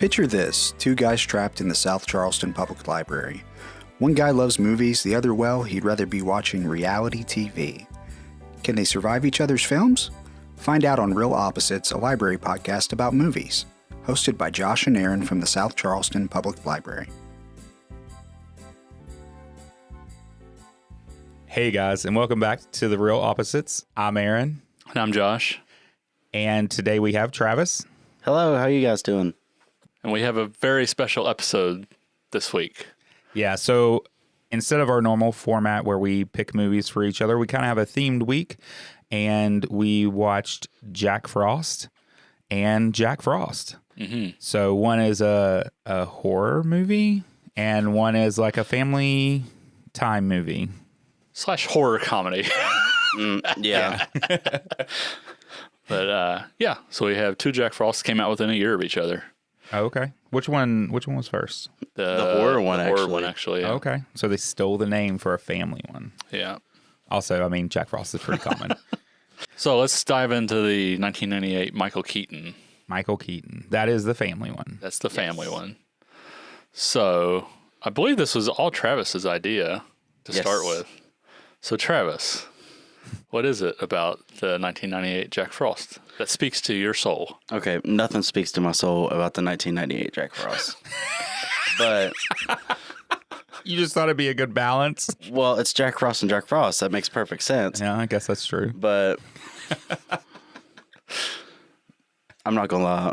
Picture this, two guys trapped in the South Charleston Public Library. One guy loves movies, the other, well, he'd rather be watching reality TV. Can they survive each other's films? Find out on Real Opposites, a library podcast about movies, hosted by Josh and Aaron from the South Charleston Public Library. Hey guys, and welcome back to the Real Opposites. I'm Aaron. And I'm Josh. And today we have Travis. Hello, how are you guys doing? And we have a very special episode this week. Yeah, so instead of our normal format where we pick movies for each other, we kind of have a themed week. And we watched Jack Frost and Jack Frost. Mm-hmm. So one is a horror movie and one is like a family time movie. / horror comedy. Yeah. But yeah, so we have two Jack Frosts came out within a year of each other. Oh, okay. Which one was first? The horror one, horror one, actually. Yeah. Oh, okay. So they stole the name for a family one. Yeah. Also, I mean, Jack Frost is pretty common. So let's dive into the 1998 Michael Keaton. Michael Keaton. That is the family one. That's the family one. So I believe this was all Travis's idea to start with. So Travis, what is it about the 1998 Jack Frost that speaks to your soul? Okay, nothing speaks to my soul about the 1998 Jack Frost. But, You just thought it'd be a good balance? well, it's Jack Frost and Jack Frost. That makes perfect sense. Yeah, I guess that's true. But I'm not going to lie.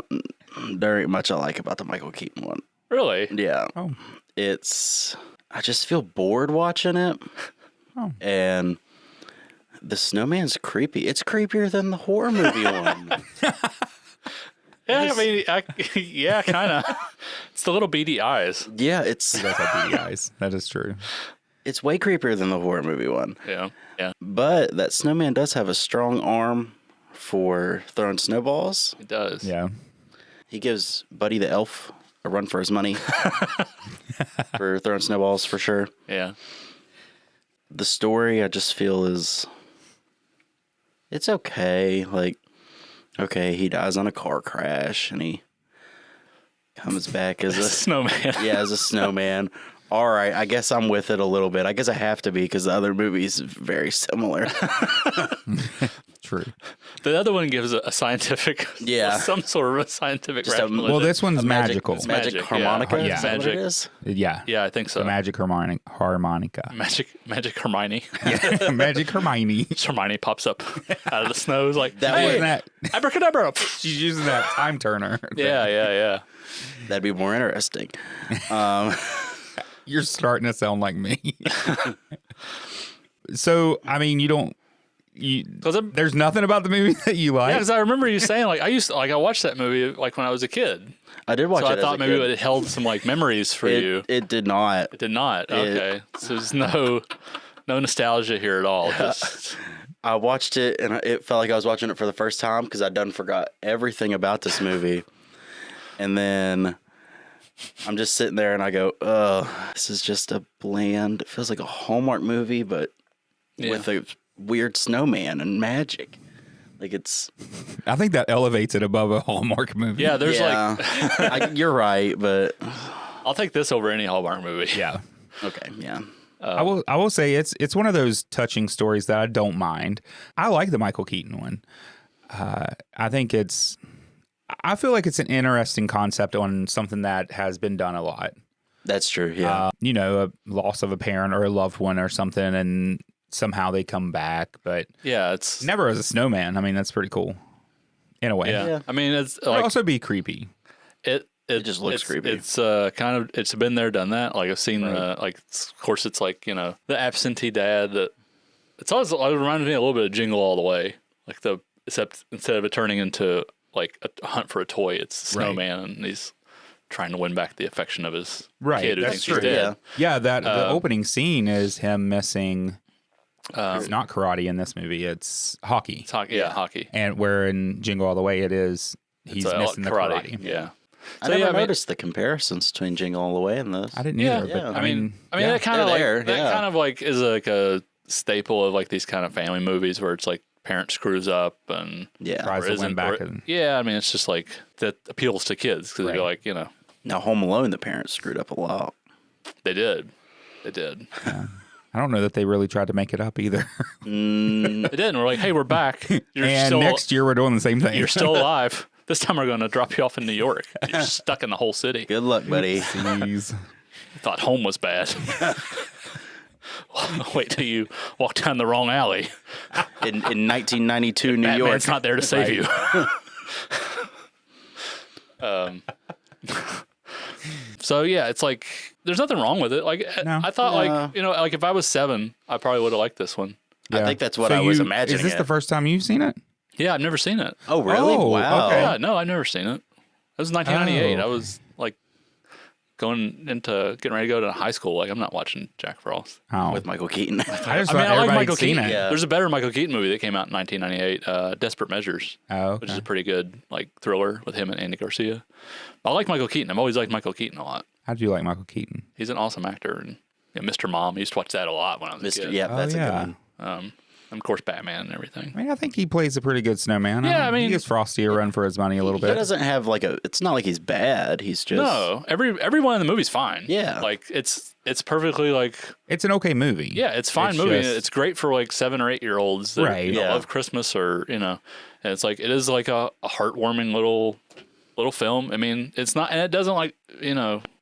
There ain't much I like about the Michael Keaton one. Really? Yeah. Oh. I just feel bored watching it. Oh. And the snowman's creepy. It's creepier than the horror movie one. Yeah, I mean, yeah, kind of. It's the little beady eyes. Yeah, He does have beady eyes. That is true. it's way creepier than the horror movie one. Yeah, yeah, But that snowman does have a strong arm for throwing snowballs. it does. Yeah. He gives Buddy the elf a run for his money for throwing snowballs for sure. Yeah. The story I just feel it's okay. Like, okay, he dies on a car crash and he comes back as a Snowman. yeah, as a snowman. All right, I guess I'm with it a little bit. I guess I have to be because the other movie's very similar. True. The other one gives a scientific, some sort of a scientific Just a- rationalization. Well, this one's magical. It's magic Magic, harmonica. yeah. Is that what Magic. it is? Yeah. Yeah, I think so. The magic harmonica. Magic Hermione. Yeah. Magic Hermione. Hermione pops up out of the snow. Is like, That hey, Wasn't that? abracadabra. She's using that time turner. Yeah. That'd be more interesting. You're starting to sound like me. So, I mean, there's nothing about the movie that you like. Yeah, because I remember you saying I watched that movie like when I was a kid. I did watch So it. I thought maybe it held some like memories for you. It did not. It did not. Okay, so there's no nostalgia here at all. Just, I watched it and it felt like I was watching it for the first time because I'd done forgot everything about this movie. And then I'm just sitting there and I go, this is just a bland, it feels like a Hallmark movie, but with a weird snowman and magic. Like I think that elevates it above a Hallmark movie. yeah, there's you're right, but I'll take this over any Hallmark movie. Yeah. okay, yeah. I will say it's one of those touching stories that I don't mind. I like the Michael Keaton one. I feel like it's an interesting concept on something that has been done a lot. That's true, yeah. A loss of a parent or a loved one or something, and somehow they come back, but Yeah, it's never as a snowman. I mean, that's pretty cool in a way. yeah. I mean, it's It would like also be creepy. it just looks creepy. It's kind of it's been there, done that. Like I've seen of course it's like the absentee dad that it reminded me a little bit of Jingle All the Way, like except instead of it turning into like a hunt for a toy, it's a snowman and he's trying to win back the affection of his kid who That's thinks true. he's dead. Yeah, the opening scene is him missing. It's not karate in this movie; it's hockey. It's hockey, hockey. And where in Jingle All the Way, he's missing the karate. Yeah. I never noticed the comparisons between Jingle All the Way and this. I didn't either. Yeah. But I mean, yeah. that kind of They're there, kind of like is like a staple of like these kind of family movies where it's like parent screws up and Yeah. tries to win back. I mean, it's just like that appeals to kids because you're like, Now, Home Alone, the parents screwed up a lot. They did. Yeah. I don't know that they really tried to make it up either. They didn't. We're like, hey, we're back. And next year we're doing the same thing. You're still alive. This time we're going to drop you off in New York. You're stuck in the whole city. Good luck, buddy. Jeez. Thought home was bad. Wait till you walk down the wrong alley. In 1992 New York. Batman's not there to save you. So yeah, it's like there's nothing wrong with it. Like No. I thought, like like if I was 7, I probably would have liked this one. I think that's what I was imagining. Is this the first time you've seen it? Yeah, I've never seen it. Oh, really? Oh, Wow. okay. Yeah, no, I've never seen it. It was 1998. Oh. I was like getting ready to go to high school. Like I'm not watching Jack Frost. Oh. With Michael Keaton. I just I thought mean, I like everybody Michael had seen Keaton. it. Yeah. There's a better Michael Keaton movie that came out in 1998, Desperate Measures, Oh, which is okay. a pretty good like thriller with him and Andy Garcia. I like Michael Keaton. I've always liked Michael Keaton a lot. How do you like Michael Keaton? He's an awesome actor. And Mr. Mom, I used to watch that a lot when I was a Mr. kid. Yeah, that's a good yeah. one. And of course, Batman and everything. I mean, I think he plays a pretty good snowman. Yeah, I mean- he gives Frosty a run for his money a little He bit. doesn't have like it's not like he's bad. He's just. No, everyone in the movie's fine. Yeah. Like it's perfectly like It's an okay movie. yeah, it's fine It's movie. just- It's great for like 7 or 8 year olds that Right. Yeah. love Christmas or and it's like it is like a heartwarming little film. I mean, it's not, and it doesn't like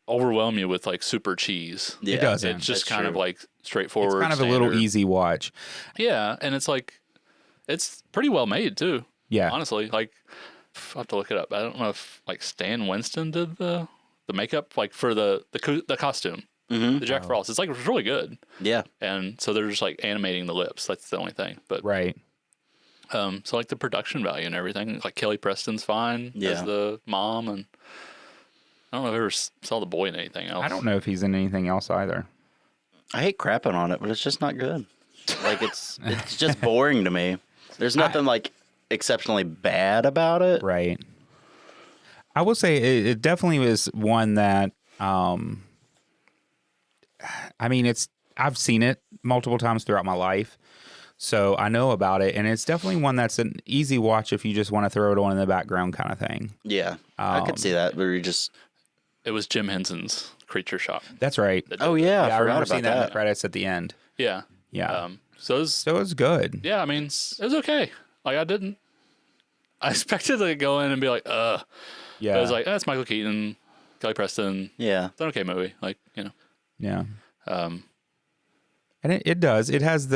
overwhelm you with like super cheese. Yeah, It doesn't. It's just that's kind of true. like straightforward. It's kind of a little standard. easy watch. Yeah, and it's like it's pretty well made too. Yeah. Honestly, like I have to look it up. I don't know if like Stan Winston did the makeup like for the costume, the Jack Frost. It's like it's really good. Yeah. And so they're just like animating the lips. That's the only thing. But Right. so like the production value and everything, like Kelly Preston's fine Yeah. as the mom, and I don't know if I ever saw the boy in anything else. I don't know if he's in anything else either. I hate crapping on it, but it's just not good. Like it's just boring to me. There's nothing like exceptionally bad about it. Right. I will say it definitely was one that, I mean, I've seen it multiple times throughout my life, so I know about it, and it's definitely one that's an easy watch if you just want to throw it on in the background kind of thing. Yeah, I could see that. But you just It was Jim Henson's Creature Shop. That's right. oh yeah, I I remember forgot seeing about that in the that. credits at the end. Yeah. Yeah. So it was, So it was good. yeah, I mean, it was okay. Like I expected to go in and be like, Yeah. But I was like, that's Michael Keaton, Kelly Preston. Yeah, It's an okay movie. Like, Yeah. um, And it does. It has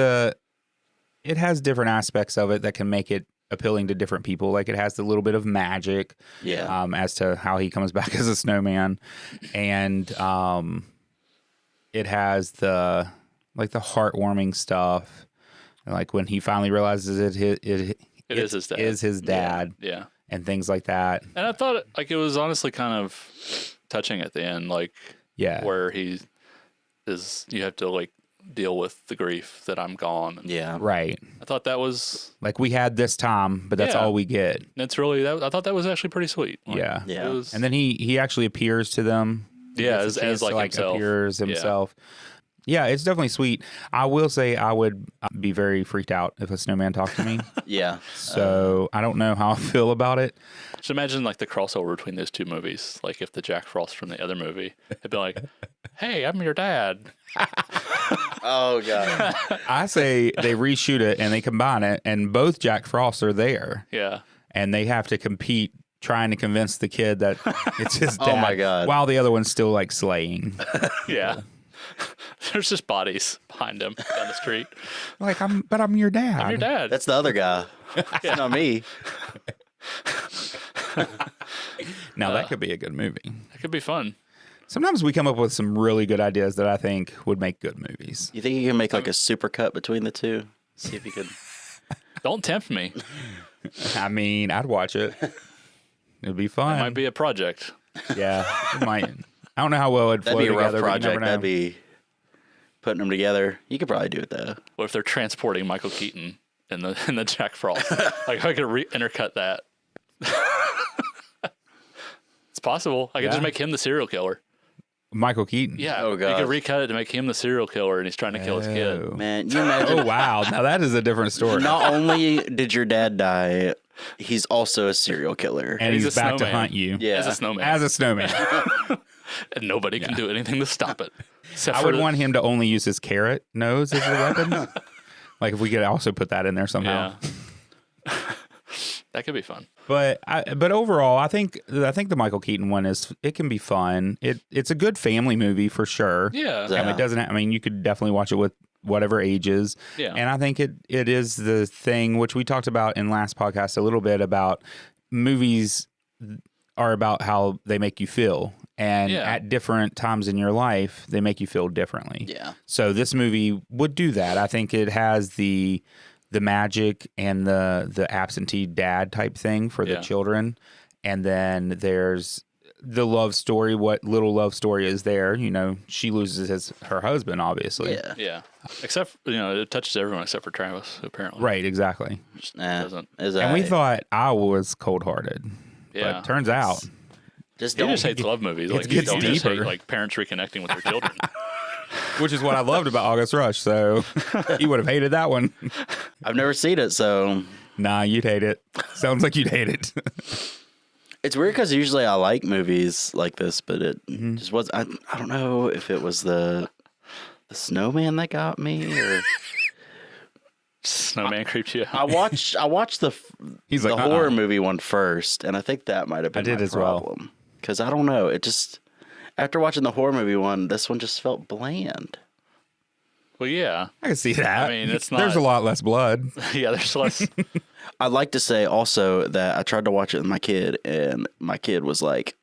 different aspects of it that can make it appealing to different people. Like it has the little bit of magic, yeah, as to how he comes back as a snowman, and it has the heartwarming stuff, like when he finally realizes it is his dad. is his dad, yeah. and things like that. And I thought like it was honestly kind of touching at the end, like Yeah, where you have to like deal with the grief that I'm gone. yeah. right. I thought that was, Like we had this time, but that's Yeah. all we get. it's really, I thought that was actually pretty sweet. Like, Yeah. Yeah. It was, And then he actually appears to them. He Yeah, gets a as chance like to, himself. appears himself. Yeah, it's definitely sweet. I will say I would be very freaked out if a snowman talked to me. Yeah. So I don't know how I feel about it. just imagine like the crossover between those two movies. Like if the Jack Frost from the other movie had been like, hey, I'm your dad. Oh god. I say they reshoot it and they combine it, and both Jack Frosts are there, Yeah. and they have to compete trying to convince the kid that it's his dad. Oh, my God. While the other one's still like slaying. Yeah. There's just bodies behind him down the street. Like I'm your dad. I'm your dad. That's the other guy. It's not me. Now that could be a good movie. That could be fun. Sometimes we come up with some really good ideas that I think would make good movies. You think you can make like a super cut between the two? See if you could. Don't tempt me. I mean, I'd watch it. It'd be fun. It might be a project. Yeah, it might. I don't know how well it'd flow That'd be a rough together, but you project. never know. That'd be putting them together. You could probably do it though. What if they're transporting Michael Keaton in the Jack Frost? Like I could intercut that. It's possible. I could Yeah. just make him the serial killer. Michael Keaton. Yeah. Oh, You God. could recut it to make him the serial killer, and he's trying to kill his kid. Oh. Man, you imagine. Oh wow! Now that is a different story. Not only did your dad die, he's also a serial killer. And he's a back to snowman. hunt you. Yeah. As a snowman. As a snowman. And nobody can do anything to stop it. Except I for would want him to only use his carrot nose as a weapon. Like if we could also put that in there somehow. Yeah. That could be fun. But overall, I think the Michael Keaton one it can be fun. It's a good family movie for sure. Yeah. And it doesn't. I mean, you could definitely watch it with whatever ages. Yeah. And I think it is the thing which we talked about in last podcast a little bit about movies are about how they make you feel. And at different times in your life, they make you feel differently. Yeah. So this movie would do that. I think it has the magic and the absentee dad type thing for the children. And then there's the love story, what little love story is there. You know, she loses her husband, obviously. Yeah. Yeah. Except, it touches everyone except for Travis, apparently. Right, exactly. Doesn't. And we thought I was cold-hearted. Yeah. But turns out... He just hates love movies. Like, gets you just hate, deeper. like, parents reconnecting with their children. Which is what I loved about August Rush, so he would have hated that one. I've never seen it, so... Nah, you'd hate it. Sounds like you'd hate it. It's weird because usually I like movies like this, but it just was... I don't know if it was the snowman that got me, or... Snowman creeped you out. I watched the He's the like, horror movie one first, and I think that might have been did my as well. problem. Because I don't know, it just... After watching the horror movie one, this one just felt bland. Well, yeah. I can see that. I mean, it's not... There's a lot less blood. Yeah, there's less... I'd like to say also that I tried to watch it with my kid, and my kid was like,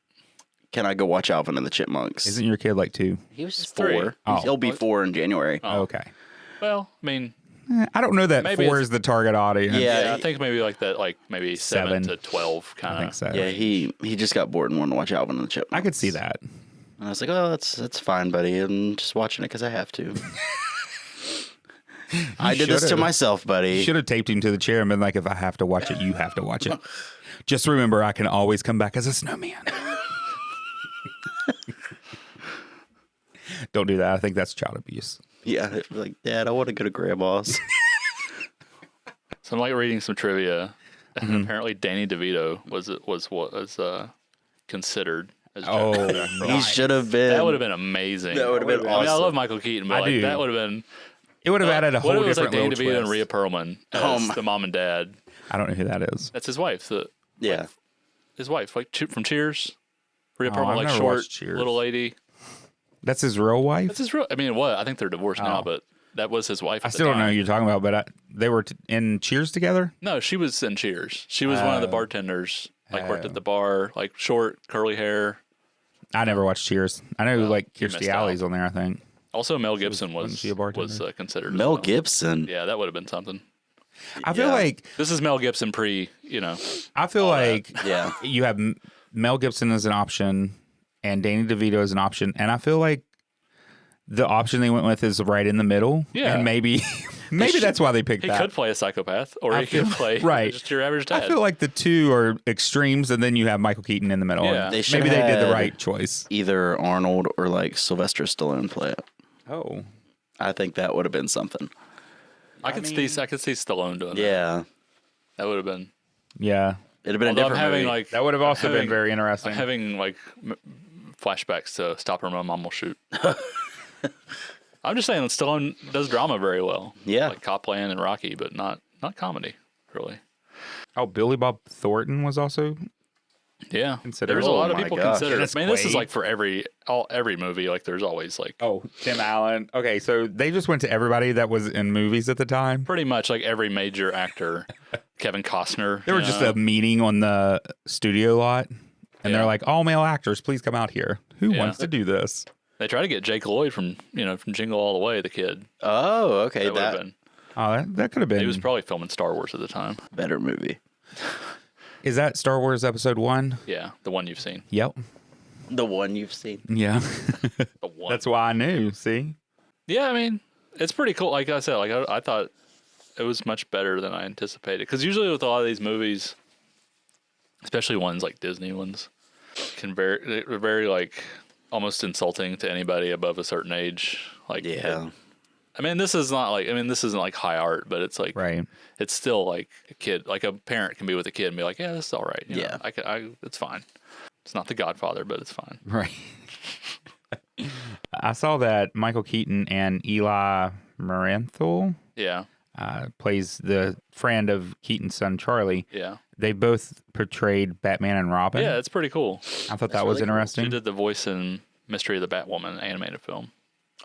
"Can I go watch Alvin and the Chipmunks?" Isn't your kid like 2? He was It's 3. 4. Oh. He'll be 4 in January. Oh. Okay. Well, I mean... I don't know that Maybe 4 it's- is the target audience. Yeah. Yeah, I think maybe like that, like maybe 7 7. to 12 I kind think of. so. Yeah, he just got bored and wanted to watch Alvin and the Chipmunks. I could see that. And I was like, "Oh, that's fine, buddy. I'm just watching it because I have to." I did this to should've. myself, buddy. You should have taped him to the chair and been like, if I have to watch it, you have to watch it. Just remember, I can always come back as a snowman. Don't do that. I think that's child abuse. Yeah, like, Dad, I want to go to Grandma's. So I'm like reading some trivia, and apparently Danny DeVito was considered as Jack Oh, Frost. He should have been. That would have been amazing. That would have been I mean, I awesome. love Michael Keaton, but I like do. that would have been. It would have added a What whole if it was like different Danny little DeVito twist. and Rhea Perlman as the mom and dad? I don't know who that is. That's his wife. Yeah. His wife, like from Cheers. Rhea Oh, Perlman, I've like never short watched Cheers. little lady. That's his real wife? That's his real. I mean, what? I think they're divorced now, Oh. but that was his wife. I at the still don't know time. who you're talking about, but they were in Cheers together? No, she was in Cheers. She was one of the Oh. bartenders. Like worked Oh. at the bar, like short, curly hair. I never watched Cheers. I know like you Kirstie missed Alley's out. on there, I think. Also, Mel Gibson wasn't was she a bartender? considered. as Mel well. Gibson. Yeah, that would have been something. I feel Yeah. like This is Mel Gibson I feel like Yeah. you have Mel Gibson as an option and Danny DeVito as an option, and I feel like the option they went with is right in the middle. Yeah. And maybe that's why they picked he that. could play a psychopath, or I he could feel- play right. just your average dad. I feel like the two are extremes, and then you have Michael Keaton in the middle. Yeah. and They should maybe they did the had- right choice. Either Arnold or like Sylvester Stallone play it. Oh. I think that would have been something. I could see Stallone doing that. Yeah. That would have been. Yeah. It'd have been Although a I'm different having movie. like That would have also been having- very I'm interesting. having like flashbacks to Stop or My Mom Will Shoot. I'm just saying that Stallone does drama very well. Yeah. Like Cop Land and Rocky, but not comedy, really. Oh, Billy Bob Thornton was also. Yeah. Considered. There's a Oh lot of my people gosh. consider it. Dennis I mean, this is Quaid. like for every movie, like there's always like Oh, Tim Allen. Okay, so they just went to everybody that was in movies at the time. pretty much like every major actor. Kevin Costner. There was just a meeting on the studio lot, and Yeah. they're like, "All male actors, please come out here. Who Yeah. wants to do this?" They try to get Jake Lloyd from Jingle All the Way, the kid. Oh, okay. That would have That been. Oh, that could have been. He was probably filming Star Wars at the time. better movie. Is that Star Wars Episode 1? Yeah, the one you've seen. Yep. The one you've seen. Yeah. The one. That's why I knew. See. Yeah, I mean, it's pretty cool. Like I said, like I thought it was much better than I anticipated. Because usually with a lot of these movies, especially ones like Disney ones, they're very like almost insulting to anybody above a certain age. Like Yeah. I mean, this isn't like high art, but it's like Right. it's still like a kid, like a parent can be with a kid and be like, yeah, this is all right. You know, it's fine. It's not The Godfather, but it's fine. Right. I saw that Michael Keaton and Eli Marienthal Yeah. plays the friend of Keaton's son, Charlie. Yeah. They both portrayed Batman and Robin. Yeah, it's pretty cool. I thought that was really cool. interesting. She did the voice in Mystery of the Batwoman animated film.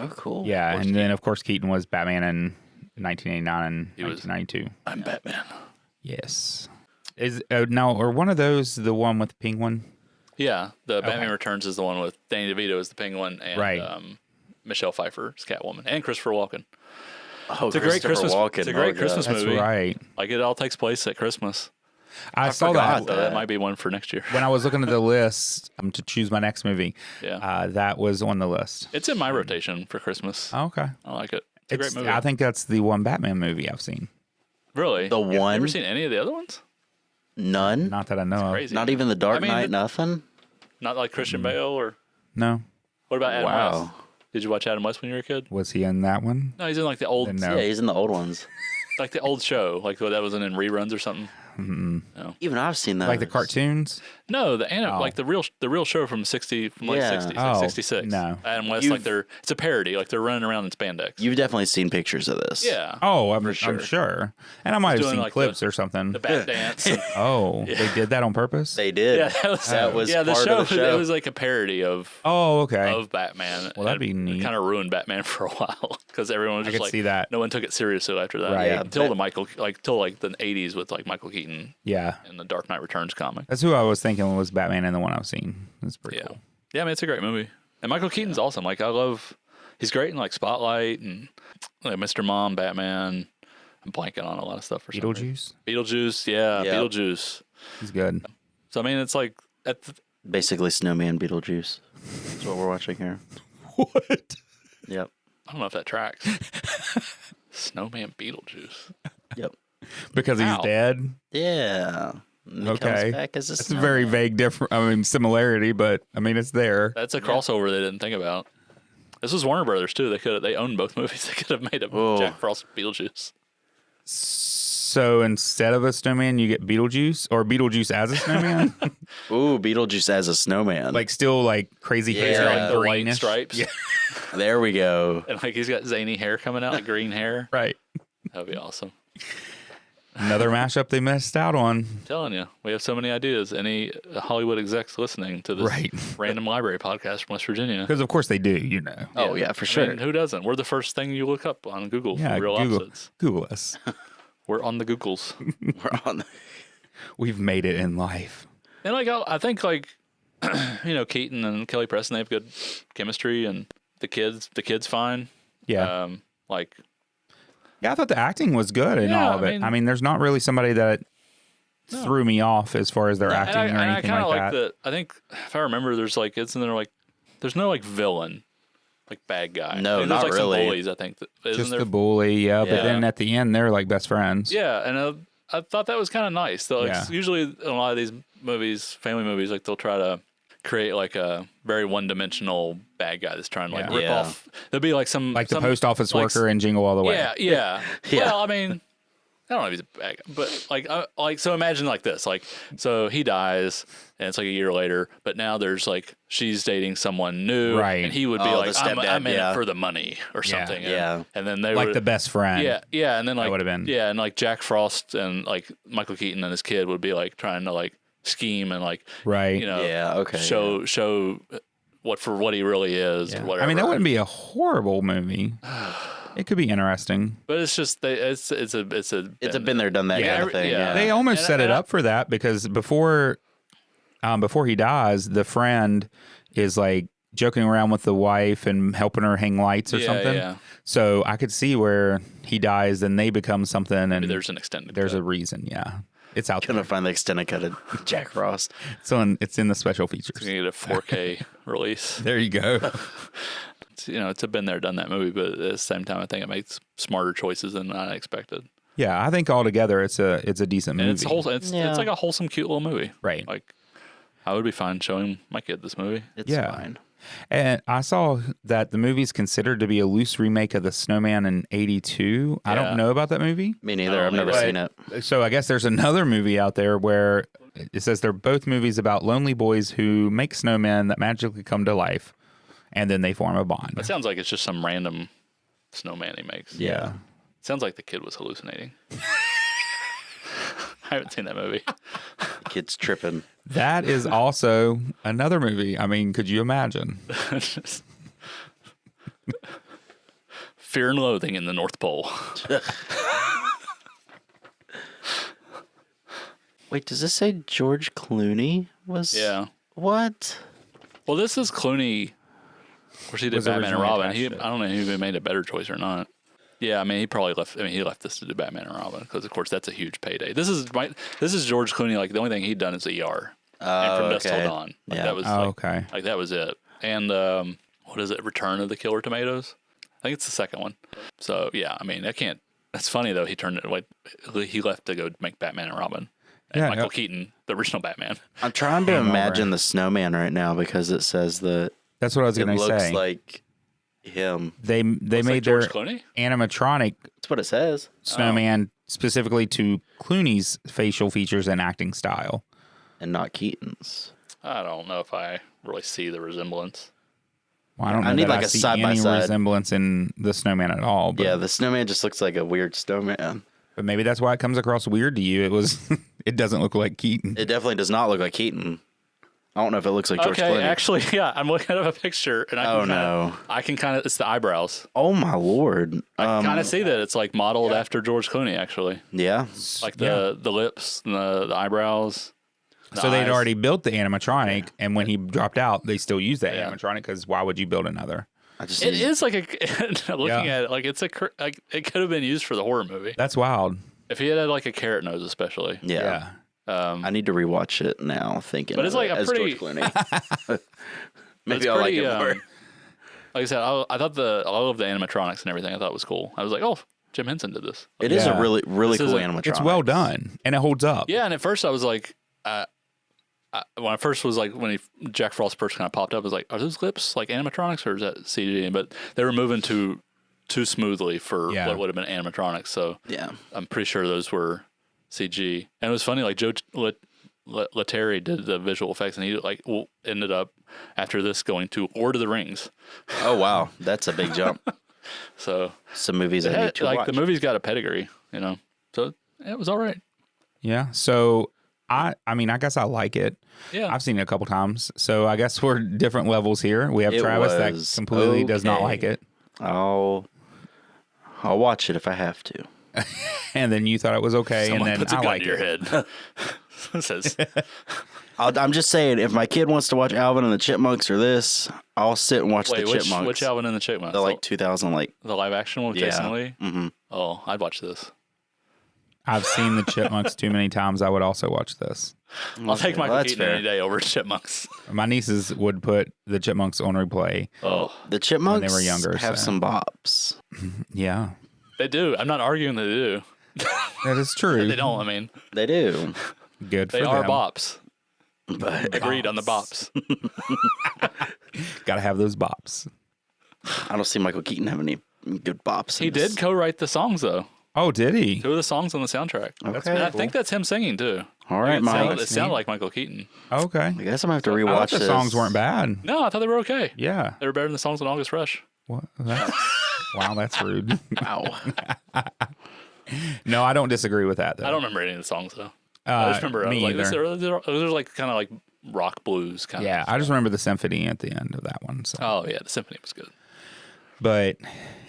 Oh, cool. Yeah, and then of course Keaton was Batman in 1989 and He was- 1992. I'm Batman. Yes. Is now or one of those the one with the penguin? Yeah, the Batman Returns is the one with Danny DeVito as the Penguin and Right. Michelle Pfeiffer as Catwoman and Christopher Walken. Oh, It's a great Christmas. Walken. It's a great Christmas That's movie. right. Like it all takes place at Christmas. I saw forgot that So that might be one for next year. when I was looking at the list to choose my next movie. Yeah, That was on the list. it's in my rotation for Christmas. Oh, okay. I like it. It's a great movie. I think that's the one Batman movie I've seen. Really, The You've one? Never seen any of the other ones? None. Not that I know of. Crazy. Not even The Dark I mean, Knight. Nothing. Not like Christian Bale or No. what about Adam Wow. West? Did you watch Adam West when you were a kid? Was he in that one? No, he's in like the old, Then no. Yeah, he's in the old ones. like the old show, like that wasn't in reruns or something. Even I've seen those. Like the cartoons? No, the Oh. like the real show from late Yeah. 60s, Oh, like 66. no. Adam West, You've- like it's a parody, like they're running around in spandex. You've definitely seen pictures of this. Yeah, Oh, I'm sure. sure. And I might have doing seen like clips the- or something. the bat dance. and- Oh, they did that on purpose? They did. yeah, That was yeah. The part show, of the show. it was like a parody of Oh, okay. Batman. Well, that'd be and neat. It kind of ruined Batman for a while because everyone was I just could like, see that. no one took it seriously after that. Right. Yeah, Until till the 80s with like Michael Keaton Yeah. in the Dark Knight Returns comic. That's who I was thinking was Batman and the one I've seen. That's pretty Yeah. cool. Yeah, I mean, it's a great movie. And Michael Keaton's awesome. Like, he's great in like Spotlight and like Mr. Mom, Batman. I'm blanking on a lot of stuff for some reason. Beetlejuice? Beetlejuice, yeah, Yep. Beetlejuice. He's good. So, I mean, it's like, Basically, Snowman Beetlejuice. That's what we're watching here. What? Yep. I don't know if that tracks. Snowman Beetlejuice. Yep. Because he's Ow. dead? Yeah. And he Okay. comes back as a It's a very vague similarity, but I mean, it's there. That's a crossover they didn't think about. This was Warner Brothers, too. They owned both movies. They could have made a Oh. Jack Frost Beetlejuice. So instead of a snowman, you get Beetlejuice or Beetlejuice as a snowman? Ooh, Beetlejuice as a snowman. Like still like crazy Yeah. hair Like and the white greenish? stripes. Yeah. there we go. And like he's got zany hair coming out, like green hair. Right. That'd be awesome. Another mashup they missed out on. I'm telling you, we have so many ideas. Any Hollywood execs listening to this Right. random library podcast from West Virginia? Because of course they do, you know. Oh, yeah, for I sure. mean, who doesn't? We're the first thing you look up on Google Yeah, for real Google, opposites. Google us. We're on the Googles. We're on the- We've made it in life. And like I think like Keaton and Kelly Preston, they have good chemistry, and the kids fine. Yeah. Like Yeah, I thought the acting was good in Yeah, all of I it. mean- I mean, there's not really somebody that threw me off as far as their acting or anything kinda like that. the. I think if I remember, there's like there's no like villain, like bad guy. No, I think not there's like really. Some bullies, I think. Isn't Just there? the bully, yeah. But Yeah. then at the end, they're like best friends. Yeah, and I thought that was kind of nice. Though, like, Yeah. usually in a lot of these movies, family movies, like they'll try to create like a very one-dimensional bad guy that's trying to like Yeah. rip Yeah. off. There'll be like some Like the some- post office like, worker in Jingle All the Way. Yeah, yeah. Yeah. Well, I mean, I don't know if he's a bad guy, but like so imagine like this, like so he dies and it's like a year later, but now there's like she's dating someone new, Right. And he would be Oh, like, the I'm stepdad, in yeah. it for the money or something, Yeah. and then they Like were the best friend. yeah, and then like would've been- yeah, and like Jack Frost and like Michael Keaton and his kid would be like trying to like scheme and like Right. Yeah, okay. show what he really is or Yeah. whatever. I mean, that wouldn't be a horrible movie. It could be interesting. but it's just it's a It's a been there, done that Yeah, kind of every- thing. yeah. Yeah. They almost And set I- it up for that because before he dies, the friend is like joking around with the wife and helping her hang lights or Yeah, something. yeah. So I could see where he dies and they become something, and Maybe there's an extended cut. a reason. Yeah, it's out Gonna there. find the extended cut of Jack Frost. It's in the special features. You're gonna get a 4K release. There you go. It's a been there, done that movie, but at the same time, I think it makes smarter choices than I expected. Yeah, I think altogether it's a decent movie. And it's Yeah. like a wholesome, cute little movie. Right. Like I would be fine showing my kid this movie. It's Yeah. fine. And I saw that the movie's considered to be a loose remake of The Snowman in '82. I don't know about that movie. Me neither. I've never seen it. So I guess there's another movie out there where it says they're both movies about lonely boys who make snowmen that magically come to life, and then they form a bond. That sounds like it's just some random snowman he makes. Yeah. Sounds like the kid was hallucinating. I haven't seen that movie. The kid's tripping. That is also another movie. I mean, could you imagine? Fear and Loathing in the North Pole. Wait, does this say George Clooney was? Yeah. What? Well, this is Clooney. Of course, he did Was Batman and originally Robin. attached to it. I don't know if he made a better choice or not. Yeah, I mean, he probably left. I mean, he left this to do Batman and Robin because, of course, that's a huge payday. This is George Clooney. Like the only thing he'd done is ER and From Dusk Till Dawn. Like, that was okay. Like that was it. And what is it? Return of the Killer Tomatoes. I think it's the second one. So yeah, I mean, I can't. That's funny though. He turned it. Like he left to go make Batman and Robin. And Michael Keaton, the original Batman. I'm trying to imagine the snowman right now because it says that. That's what I was going to say. It looks like him. They made like their George Clooney? animatronic That's what it says. snowman specifically to Clooney's facial features and acting style. And not Keaton's. I don't know if I really see the resemblance. Well, I don't know. I need that like I a see side by any side. resemblance in the snowman at all. But, Yeah, the snowman just looks like a weird snowman. but maybe that's why it comes across weird to you. It was. It doesn't look like Keaton. It definitely does not look like Keaton. I don't know if it looks like George Okay, Clooney. actually, yeah, I'm looking at a picture, and I can kind of. It's the eyebrows. Oh my lord! I can kind of see that it's like modeled after George Clooney, actually. Yeah, Like the lips and the eyebrows. So they'd already built the animatronic, and when he dropped out, they still used that animatronic because why would you build another? It is like a looking at it like it's like it could have been used for the horror movie That's wild. if he had like a carrot nose, especially. yeah. I need to rewatch it now, thinking. But it's of like it a as pretty- George Clooney. Maybe It's I'll like pretty, it more. Like I said, I thought I love the animatronics and everything. I thought it was cool. I was like, oh, Jim Henson did this. It is a Yeah. really This cool is animatronic. It's well done, and it holds up. Yeah, and at first I was like, when I first was like, when Jack Frost first kind of popped up, I was like, are those lips like animatronics or is that CG? But they were moving too smoothly for what would have been animatronics. So Yeah. I'm pretty sure those were CG. And it was funny, like Joe Letteri did the visual effects, and he like ended up after this going to Lord of the Rings. Oh wow, that's a big jump. So Some movies I need to like watch. the movie's got a pedigree, you know. So it was all right. Yeah. So I mean, I guess I like it. Yeah. I've seen it a couple times. So I guess we're different levels here. We have It Travis that was completely does not okay. like it. I'll watch it if I have to. And then you thought it was okay. Someone and then puts a I gun like to your it. head. It says, I'm just saying, if my kid wants to watch Alvin and the Chipmunks or this, I'll sit and watch wait, the Chipmunks. which Alvin and the Chipmunks? The like 2000 the live action one with Yeah. Jason Lee? Mm-hmm. Oh, I'd watch this. I've seen the Chipmunks too many times. I would also watch this. I'll take Michael that's Keaton fair. any day over Chipmunks. My nieces would put the Chipmunks on replay. Oh, The Chipmunks When they were younger, have so. some bops. Yeah, they do. I'm not arguing they do. that is true. They don't. I mean, They do. Good for they are them. bops. But Agreed on the bops. Got to have those bops. I don't see Michael Keaton have any good bops. He did co-write the songs though. Oh, did he? 2 of the songs on the soundtrack. Okay. And I think that's him singing too. All right, Mike. It sounded like Michael Keaton. Okay. I guess I'm gonna have to I rewatch thought the this. songs weren't bad. No, I thought they were okay. Yeah. They were better than the songs on August Rush. What? Wow, that's rude. Wow. No, I don't disagree with that, though. I don't remember any of the songs though. I just remember me like, either. those are like kind of like rock blues kind of. Yeah, I just remember the symphony at the end of that one. So. Oh yeah, the symphony was good. But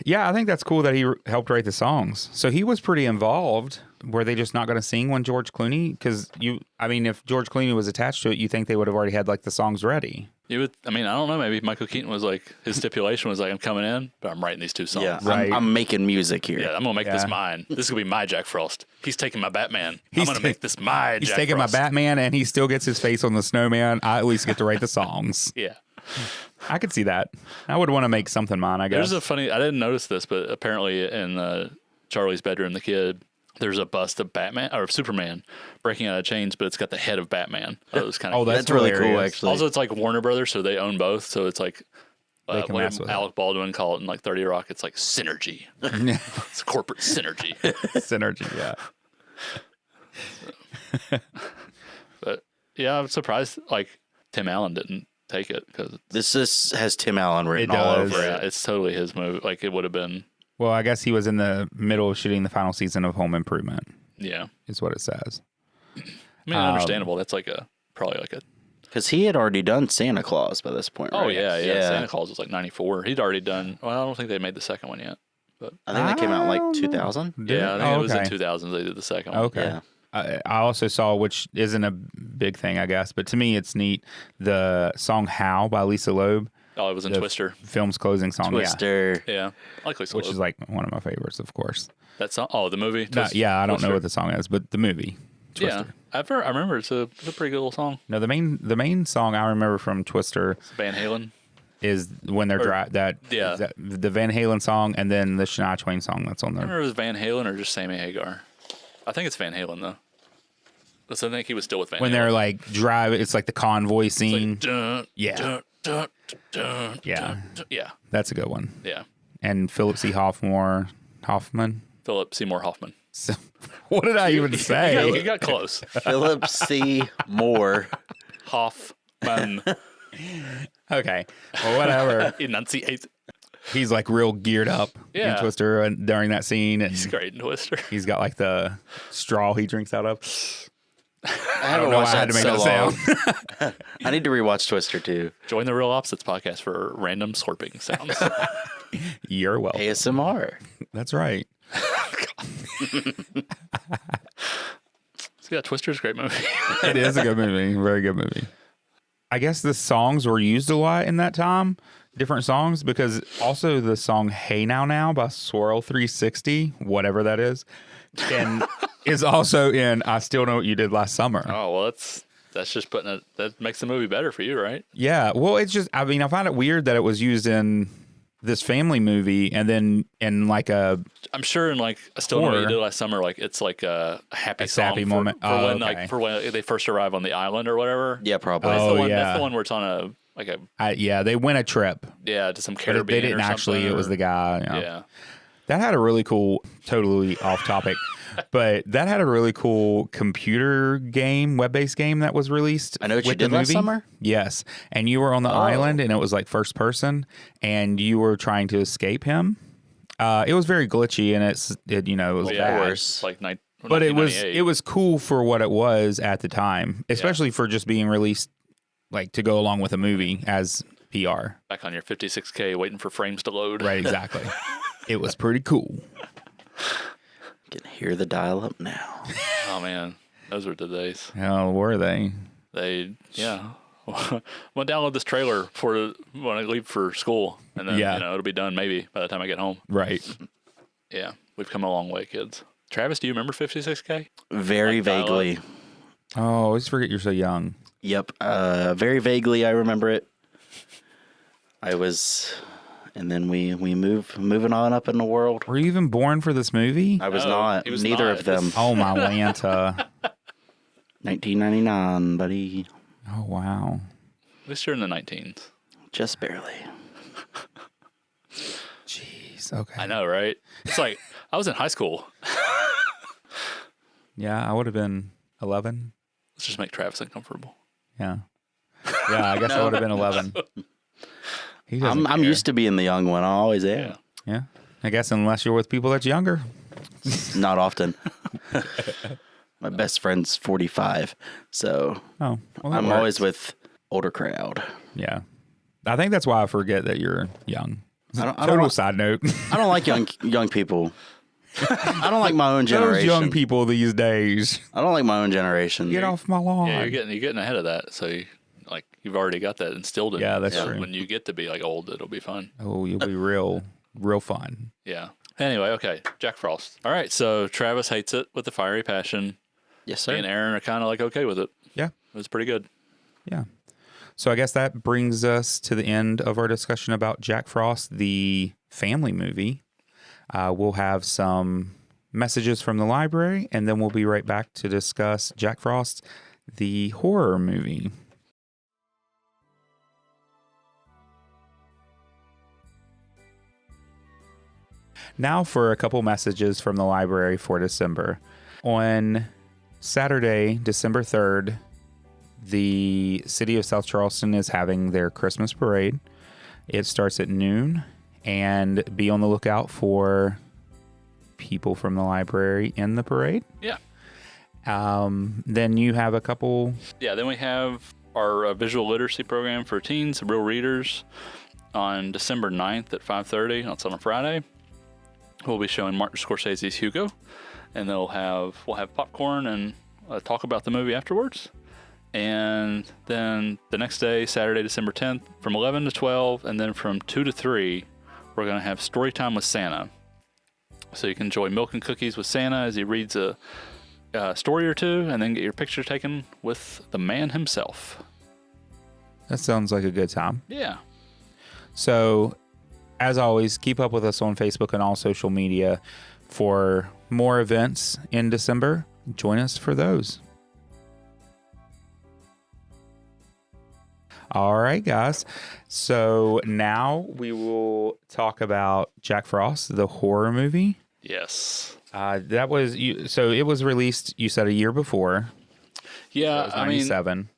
yeah, I think that's cool that he helped write the songs. So he was pretty involved. Were they just not going to sing when George Clooney? Because if George Clooney was attached to it, you think they would have already had like the songs ready. You would. I mean, I don't know. Maybe Michael Keaton was like his stipulation was like, I'm coming in, but I'm writing these 2 songs. Yeah, Right. I'm making music here. Yeah, I'm gonna make this Yeah. mine. This is gonna be my Jack Frost. He's taking my Batman. I'm gonna make this my He's Jack taking Frost. my Batman, and he still gets his face on the snowman. I at least get to write the songs. Yeah. I could see that. I would want to make something mine, I guess. There's a funny. I didn't notice this, but apparently in Charlie's bedroom, the kid there's a bust of Batman or Superman breaking out of chains, but it's got the head of Batman. That was kind of That's really cool, actually. Also, it's like Warner Brothers, so they own both. So it's like They can mess with Alec Baldwin call it in like 30 Rock. It's like synergy. It's corporate synergy. Synergy, yeah. But yeah, I'm surprised like Tim Allen didn't take it because This just has Tim Allen written It all does. over yeah, it. it's totally his movie. Like it would have been. Well, I guess he was in the middle of shooting the final season of Home Improvement, Yeah, is what it says. I mean, understandable. That's like probably like a. Because he had already done Santa Claus by this point, right? Oh yeah. Santa Claus was like 94. He'd already done. Well, I don't think they made the second one yet. But I think that came out in like 2000. yeah, I think it was in okay. 2000s they did the second one. Okay. Yeah. I also saw, which isn't a big thing, I guess, but to me it's neat, the song How by Lisa Loeb. Oh, it was in The Twister. Film's closing song, Twister. Yeah, I like Lisa which Loeb. is like one of my favorites, of course. That song. Oh, the movie. Yeah, I don't know Twister. what the song is, but the movie. Twister. Yeah, I remember it's a pretty good little song. No, the main song I remember from Twister Van Halen. is when they're yeah. the Van Halen song and then the Shania Twain song that's on I there. remember it was Van Halen or just Sammy Hagar. I think it's Van Halen though. So I think he was still with Van When Halen. they're like driving, it's like the convoy It's scene. like, dun, Yeah. dun, dun, dun, Yeah. dun, dun. Yeah. That's a good one. Yeah. And Philip C. Hoffman. Philip Seymour Hoffman. So, what did I even say? You got close. Philip C. Moore. Hoffman. Okay. Well, whatever. Enunciate. He's like real geared up Yeah. in Twister and during that scene. And He's great in Twister. he's got like the straw he drinks out of. I haven't know, watched I had that to make so that long. I need to rewatch Twister too. Join the Real Opposites podcast for random slurping sounds. You're welcome. ASMR. That's right. So yeah, Twister's a great movie. It is a good movie. Very good movie. I guess the songs were used a lot in that time. Different songs, because also the song Hey Now Now by Swirl 360, whatever that is, and is also in I Still Know What You Did Last Summer. Oh well, that's just putting it. That makes the movie better for you, right? Yeah. Well, it's just, I mean, I find it weird that it was used in this family movie and then in like a I'm sure in like I Still Know What You Or- Did Last Summer, like it's like a happy song sappy for, moment. for Oh, when okay. like for when they first arrive on the island or whatever. Yeah, probably. That's Oh, the one, yeah. That's the one where it's on a like a yeah, they win a trip, to some but Caribbean. they didn't or actually. something, It was or- the guy. You know. Yeah. That had a really cool, totally off topic, but that had a really cool computer game, web-based game that was released. I Know What You with the Did Last movie. Summer? Yes. And you were on the island and it was like first person and you were trying to escape him. It was very glitchy and it was Yeah, bad. it's like But it 1998. was cool for what it was at the time, especially for just being released like to go along with a movie as PR. back on your 56K waiting for frames to load. Right, exactly. It was pretty cool. Can hear the dial up now. Oh man, those were the days. How were they? I'm gonna download this trailer when I leave for school, and then Yeah. it'll be done maybe by the time I get home. Right. Yeah, we've come a long way, kids. Travis, do you remember 56K? Very Like dial-up? vaguely. Oh, I always forget you're so young. Yep. Very vaguely, I remember it. And then we moving on up in the world. Were you even born for this movie? I was No, not. he was Neither not. of them. Oh, my Lanta. 1999, buddy. Oh, wow. At least you're in the 19s. Just barely. Jeez. Okay. I know, right? It's like I was in high school. Yeah, I would have been 11. Let's just make Travis uncomfortable. Yeah. Yeah, I guess I would have been 11. He doesn't I'm care. used to being the young one. I always am. Yeah. Yeah. I guess unless you're with people that's younger. Not often. My best friend's 45, so Oh. Well, that I'm works. always with older crowd. Yeah. I think that's why I forget that you're young. I don't Total like- side note. I don't like young people. I don't like my own Those generation. young people these days. I don't like my own generation. Get off my lawn. Yeah, you're getting ahead of that. So you've already got that instilled in you. Yeah, that's So true. when you get to be like old, it'll be fun. Oh, you'll be real fun. Yeah. Anyway, okay, Jack Frost. All right, so Travis hates it with a fiery passion. Yes, Me and sir. Aaron are kind of like okay with it. Yeah. It was pretty good. Yeah. So I guess that brings us to the end of our discussion about Jack Frost, the family movie. We'll have some messages from the library, and then we'll be right back to discuss Jack Frost, the horror movie. Now for a couple messages from the library for December. On Saturday, December 3rd, the city of South Charleston is having their Christmas parade. It starts at noon, and be on the lookout for people from the library in the parade. Yeah. Then you have a couple. Yeah, then we have our visual literacy program for teens, real readers, on December 9th at 5:30. That's on a Friday. We'll be showing Martin Scorsese's Hugo, and we'll have popcorn and talk about the movie afterwards. And then the next day, Saturday, December 10th, from 11 to 12, and then from 2 to 3, we're going to have story time with Santa. So you can enjoy milk and cookies with Santa as he reads a story or two, and then get your picture taken with the man himself. That sounds like a good time. Yeah. So, as always, keep up with us on Facebook and all social media for more events in December. Join us for those. All right, guys. So now we will talk about Jack Frost, the horror movie. Yes. That was so it was released, you said, a year before. Yeah, So it was 97.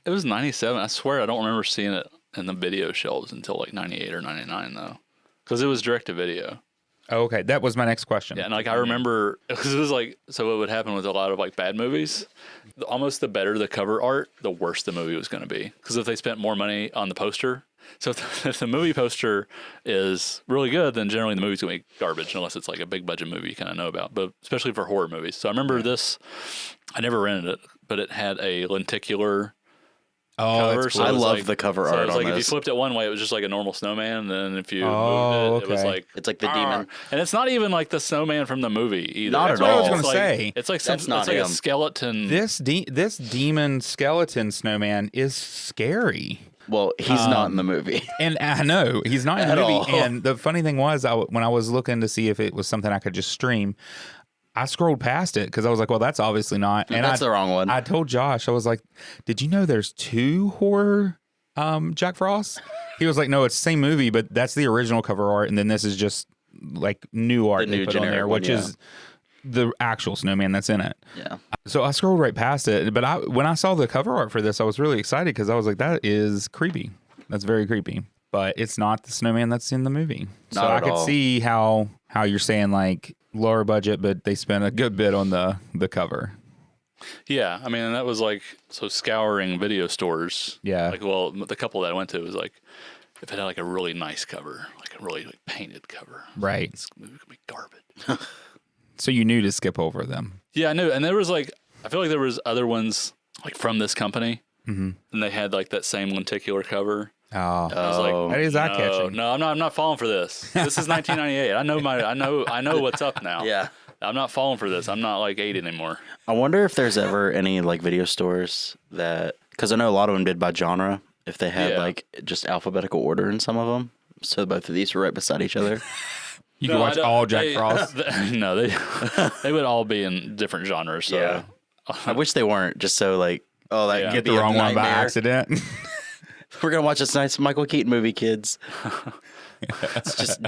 It was 97. I swear I don't remember seeing it in the video shelves until like 98 or 99 though, because it was direct to video. Oh, okay, that was my next question. Yeah, and like I remember, because it was like, so what would happen with a lot of like bad movies, almost the better the cover art, the worse the movie was going to be. Because if they spent more money on the poster, so if the movie poster is really good, then generally the movie's going to be garbage, unless it's like a big budget movie you kind of know about, but especially for horror movies. So I remember this, I never rented it, but it had a lenticular cover. That's So cool. I it was love like, the cover so it art was on like if you this. flipped it one way, it was just like a normal snowman, and then if you Oh, moved it, it was okay. like It's like the demon. and it's not even like the snowman from the movie either. Not That's at what all. It's I was gonna like, say. it's like That's some, not it's like a him. skeleton. This demon skeleton snowman is scary. Well, he's not in the movie. And I know he's not in the At movie. all. And the funny thing was, when I was looking to see if it was something I could just stream, I scrolled past it because I was like, well, that's obviously not. And That's the wrong one. I told Josh, I was like, did you know there's 2 horror Jack Frost? He was like, no, it's the same movie, but that's the original cover art. And then this is just like new art The they new put on there, generic one, which yeah. is the actual snowman that's in it. Yeah. So I scrolled right past it. But when I saw the cover art for this, I was really excited because I was like, that is creepy. That's very creepy. But it's not the snowman that's in the movie. So Not I at could all. see how you're saying like lower budget, but they spent a good bit on the cover. Yeah, I mean, and that was like, so scouring video stores. Yeah. Like, well, the couple that I went to was like, if it had like a really nice cover, like a really like, painted cover, Right. this movie could be garbage. So you knew to skip over them. Yeah, I knew. And there was like, I feel like there was other ones like from this company, and they had like that same lenticular cover. Oh, I was like, that is eye-catching. No, I'm not falling for this. This is 1998. I know what's up now. Yeah. I'm not falling for this. I'm not like 8 anymore. I wonder if there's ever any like video stores that, because I know a lot of them did by genre, if they had Yeah. like just alphabetical order in some of them. So both of these were right beside each other. You No, can I watch don't- all Jack they- Frost. No, they would all be in different genres. So. Yeah. I wish they weren't, just so like, oh, that Yeah. could Get be the a wrong one by nightmare. accident. We're gonna watch this nice Michael Keaton movie, kids. It's just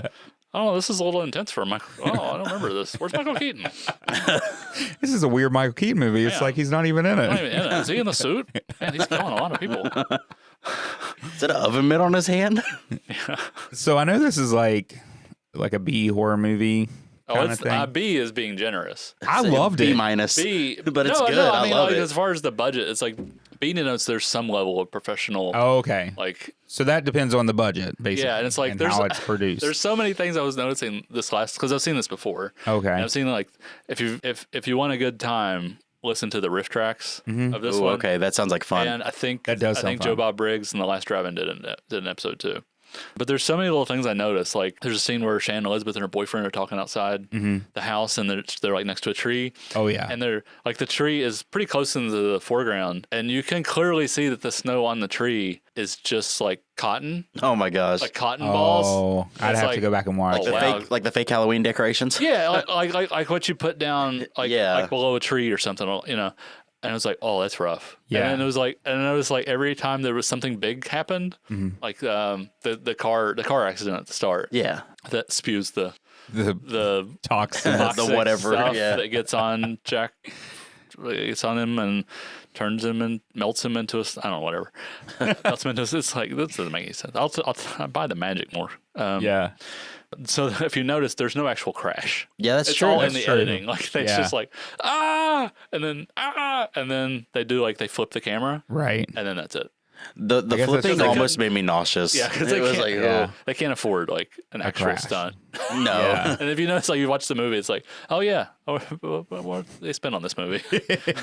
Oh, this is a little intense for Michael. Oh, I don't remember this. Where's Michael Keaton? This is a weird Michael Keaton movie. It's Yeah. like he's not even in Not it. even in it. Is he in the suit? Man, he's killing a lot of people. is it an oven mitt on his hand? So I know this is like a B horror movie Oh, kind of it's thing. B is being generous. I loved B it. minus. B, but it's no, good. No, I mean, love like, it. as far as the budget, it's like B denotes there's some level of professional. Oh, okay. Like, So that depends on the budget, basically. yeah, and it's like and there's how it's produced. There's so many things I was noticing this last because I've seen this before. Okay. And I've seen like if you want a good time, listen to the riff tracks of this Ooh, one. okay, that sounds like fun. And I think That does I sound think fun. Joe Bob Briggs and The Last Drive-In did an episode too. But there's so many little things I noticed. Like there's a scene where Shannon Elizabeth and her boyfriend are talking outside the house, and they're like next to a tree. Oh yeah. And they're like the tree is pretty close into the foreground, and you can clearly see that the snow on the tree is just like cotton, Oh my gosh. like cotton balls. Oh, I'd It's have like- to go back and watch. Oh, the wow. fake, like the fake Halloween decorations. Yeah, like what you put down, like Yeah. like below a tree or something, you know. And it was like, oh, that's rough. Yeah. And then it was like every time there was something big happened, like the car accident at the start Yeah. that spews the The toxin. toxic whatever, stuff yeah. that gets on Jack, gets on him and turns him and melts him into I don't know, whatever. Melts him into it's like, this doesn't make any sense. I'll buy the magic more. Yeah. So if you notice, there's no actual crash. Yeah, that's It's true. all That's in the true. editing. Like it's Yeah. just like and then they do like they flip the camera, Right. and then that's it. The guess that's flipping true. almost made me nauseous. Yeah, because it was like, yeah. they can't afford like an actual crash. stunt. oh, no. Yeah. And if you notice, like you watch the movie, it's like, oh yeah, what they spent on this movie.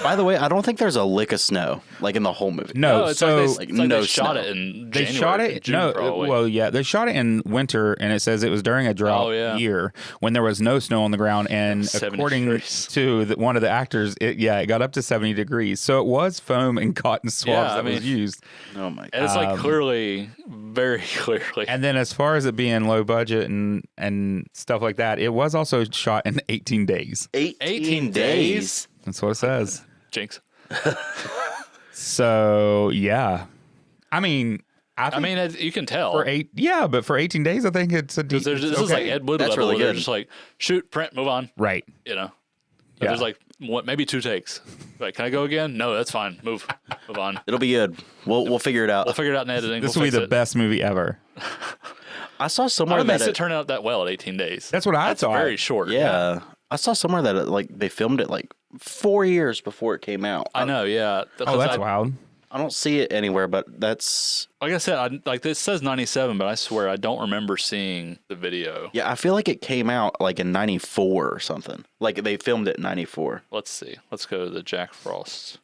By the way, I don't think there's a lick of snow like in the whole movie. No, it's so like they no shot snow. it in they January, shot it. June, No, probably. well, yeah, they shot it in winter, and it says it was during a drought Oh, yeah. year when there was no snow on the ground. And 70 according degrees. to one of the actors, it got up to 70 degrees. So it was foam and cotton swabs Yeah, I that was mean- used. Oh my And god. it's like clearly, very clearly. And then as far as it being low budget and stuff like that, it was also shot in 18 days. 18 days? That's what it says. Jinx. So yeah, I mean, I mean, you can tell. but for 18 days, I think it's a This decent. is like Ed Wood That's level. really They're good. just like, shoot, print, move on. Right. You know? But Yeah. there's like, maybe 2 takes. Like, can I go again? No, that's fine. Move on. It'll be good. We'll figure it out. We'll figure it out in editing. This we'll will be fix the it. best movie ever. I saw How somewhere makes that it turn out that well at 18 days? That's what I That's thought. very short. yeah. I saw somewhere that like they filmed it like 4 years before it came out. I know, yeah. Oh, that's wild. I don't see it anywhere, but that's Like I said, like this says 97, but I swear I don't remember seeing the video. yeah. I feel like it came out like in '94 or something. Like they filmed it in '94. Let's see. Let's go to the Jack Frost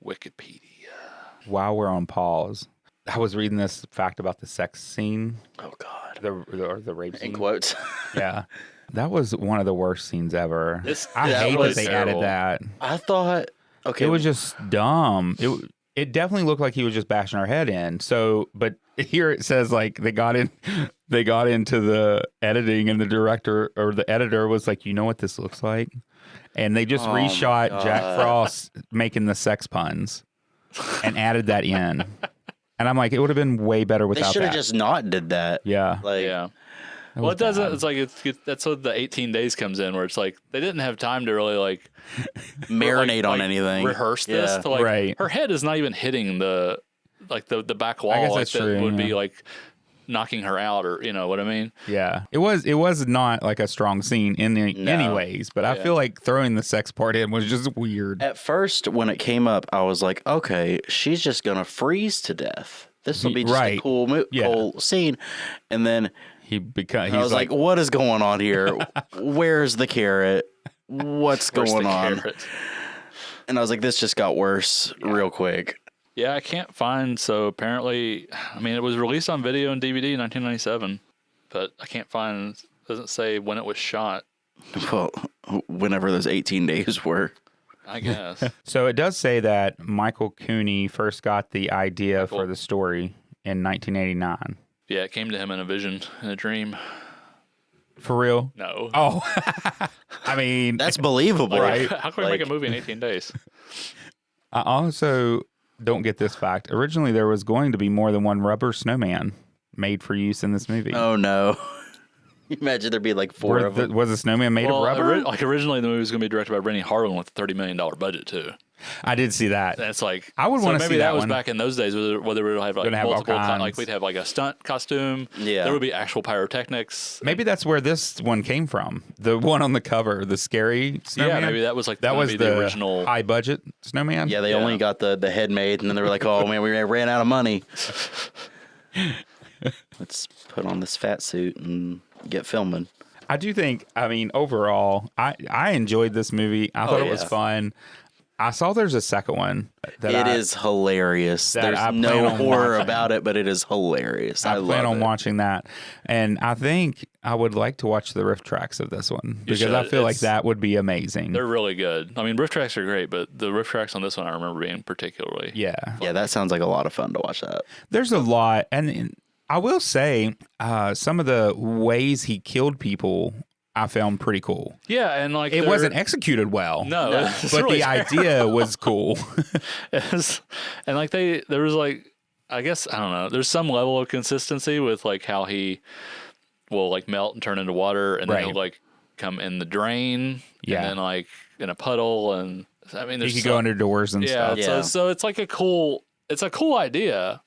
Wikipedia. While we're on pause, I was reading this fact about the sex scene, Oh God. the rape In scene. quotes. Yeah, that was one of the worst scenes ever. I that hate was that they terrible. added that. I thought okay. It was just dumb. It definitely looked like he was just bashing her head in. So, but here it says like they got into the editing, and the director or the editor was like, you know what this looks like, and they just Oh my reshot Jack God. Frost making the sex puns and added that in. And I'm like, it would have been way better they without should that. have just not did that. Yeah. Like Yeah. That Well, was it doesn't. bad. It's like that's what the 18 days comes in, where it's like they didn't have time to really like marinate on like, anything. rehearse this. Yeah. To, like, Right. Her head is not even hitting the back wall. I guess like, that's that true, would yeah. be like knocking her out, or you know what I mean. Yeah, it was not like a strong scene in any ways, but I Yeah. feel like throwing the sex part in was just weird. At first, when it came up, I was like, okay, she's just gonna freeze to death. This will be just a Right. cool, Yeah. cool scene. And then He's I was like, what is going on here? Where's the carrot? What's Where's going the on? carrot? And I was like, this just got worse real quick. Yeah, I can't find. So apparently, I mean, it was released on video and DVD in 1997, but I can't find. It doesn't say when it was shot. Well, whenever those 18 days were. I guess. So it does say that Michael Cooney first got the idea for the story in 1989. Yeah, it came to him in a vision, in a dream. For real? No. Oh, I mean, That's believable. Right. How can we make a movie in 18 days? I also don't get this fact. Originally, there was going to be more than one rubber snowman made for use in this movie. Oh, no. Imagine there'd be like four of them. Was a snowman made of rubber? Originally the movie was going to be directed by Rennie Harlan with a $30 million budget too. I did see that. That's like I would wanna see maybe that was one. back in those days where they would have like Gonna have all multiple kinds. like we'd have like a stunt costume. Yeah. There would be actual pyrotechnics. Maybe that's where this one came from. The one on the cover, the scary snowman. Yeah, maybe that was like that gonna was be the original. high budget snowman. Yeah, they Yeah. only got the head made, and then they were like, oh, man, we ran out of money. Let's put on this fat suit and get filming. I do think. I mean, overall, I enjoyed this movie. I thought it was yeah. fun. I saw there's a second one. It is hilarious. that There's I plan no on horror watching. about it, but it is hilarious. I plan love on it. watching that, and I think I would like to watch the riff tracks of this one because I should. feel like It's- that would be amazing. They're really good. I mean, riff tracks are great, but the riff tracks on this one I remember being particularly. Yeah, Yeah, that sounds like a lot of fun to watch that. there's a lot, and I will say some of the ways he killed people I found pretty cool. Yeah, and like It wasn't executed well. No, it's but really the idea was cool. It was- and like there was like, I guess, I don't know, there's some level of consistency with like how he will like melt and turn into water, and then Right. he'll like come in the drain, Yeah. and then like in a puddle, and I mean, He there's could go under doors and yeah, stuff. Yeah. so it's like it's a cool idea.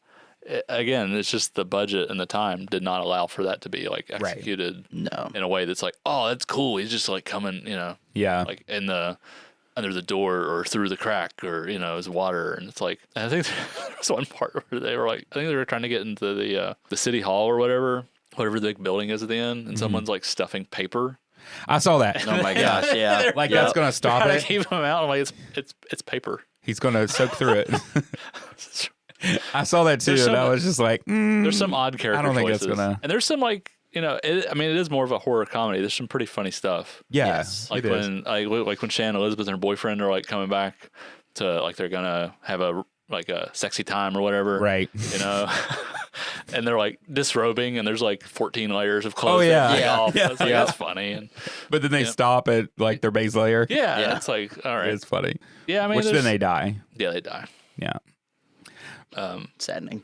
Again, it's just the budget and the time did not allow for that to be like executed No. in a way that's like, oh, that's cool. He's just like coming, Yeah. like in the under the door or through the crack, or his water, and it's like, I think there was one part where they were like, I think they were trying to get into the city hall or whatever the big building is at the end, and someone's like stuffing paper. I saw that. Oh my gosh, yeah. Like Yep. that's gonna stop Trying it. to keep them out. I'm like, it's paper. He's gonna soak through it. I saw that too, There's and I some- was just like, There's some odd character I don't think choices, that's gonna- and there's some like I mean, it is more of a horror comedy. There's some pretty funny stuff. yeah, Yes. Like it is. when Shan and Elizabeth and her boyfriend are like coming back to like they're gonna have a sexy time or whatever, Right. And they're like disrobing, and there's like 14 layers of clothes. Oh, yeah. that take Yeah. off. Yeah. That's, like, Yeah. that's funny, and But then they stop at like their base layer. yeah, it's like all right, It's funny. yeah. I mean, Which then there's- they die. yeah, they die. Yeah. Saddening.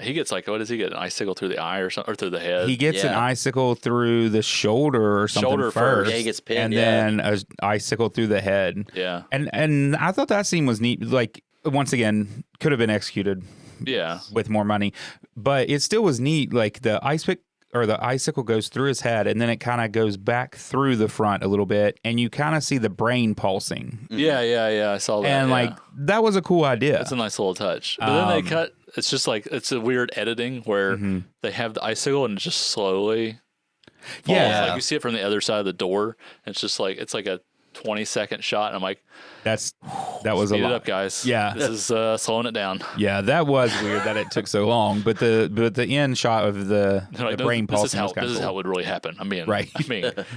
He gets like, what does he get? An icicle through the eye or something, or through the head? He gets an Yeah. icicle through the shoulder or something Shoulder first. Yeah, he gets pinned, and yeah. then a icicle through the head. yeah, And I thought that scene was neat. Like once again, could have been executed yeah, with more money, but it still was neat. Like the ice pick or the icicle goes through his head, and then it kind of goes back through the front a little bit, and you kind of see the brain pulsing. yeah. I saw that, And yeah. like that was a cool idea. That's a nice little touch. But then they cut. It's just like it's a weird editing where they have the icicle and it just slowly falls. Yeah. Like you see it from the other side of the door. And it's just like it's like a 20-second shot, and I'm like, that was a speed it lot. up, guys. Yeah. This is slowing it down. Yeah, that was weird that it took so long. But the end shot of the Like, brain this is pulsing how was kind this of is how it cool. would really happen. I'm being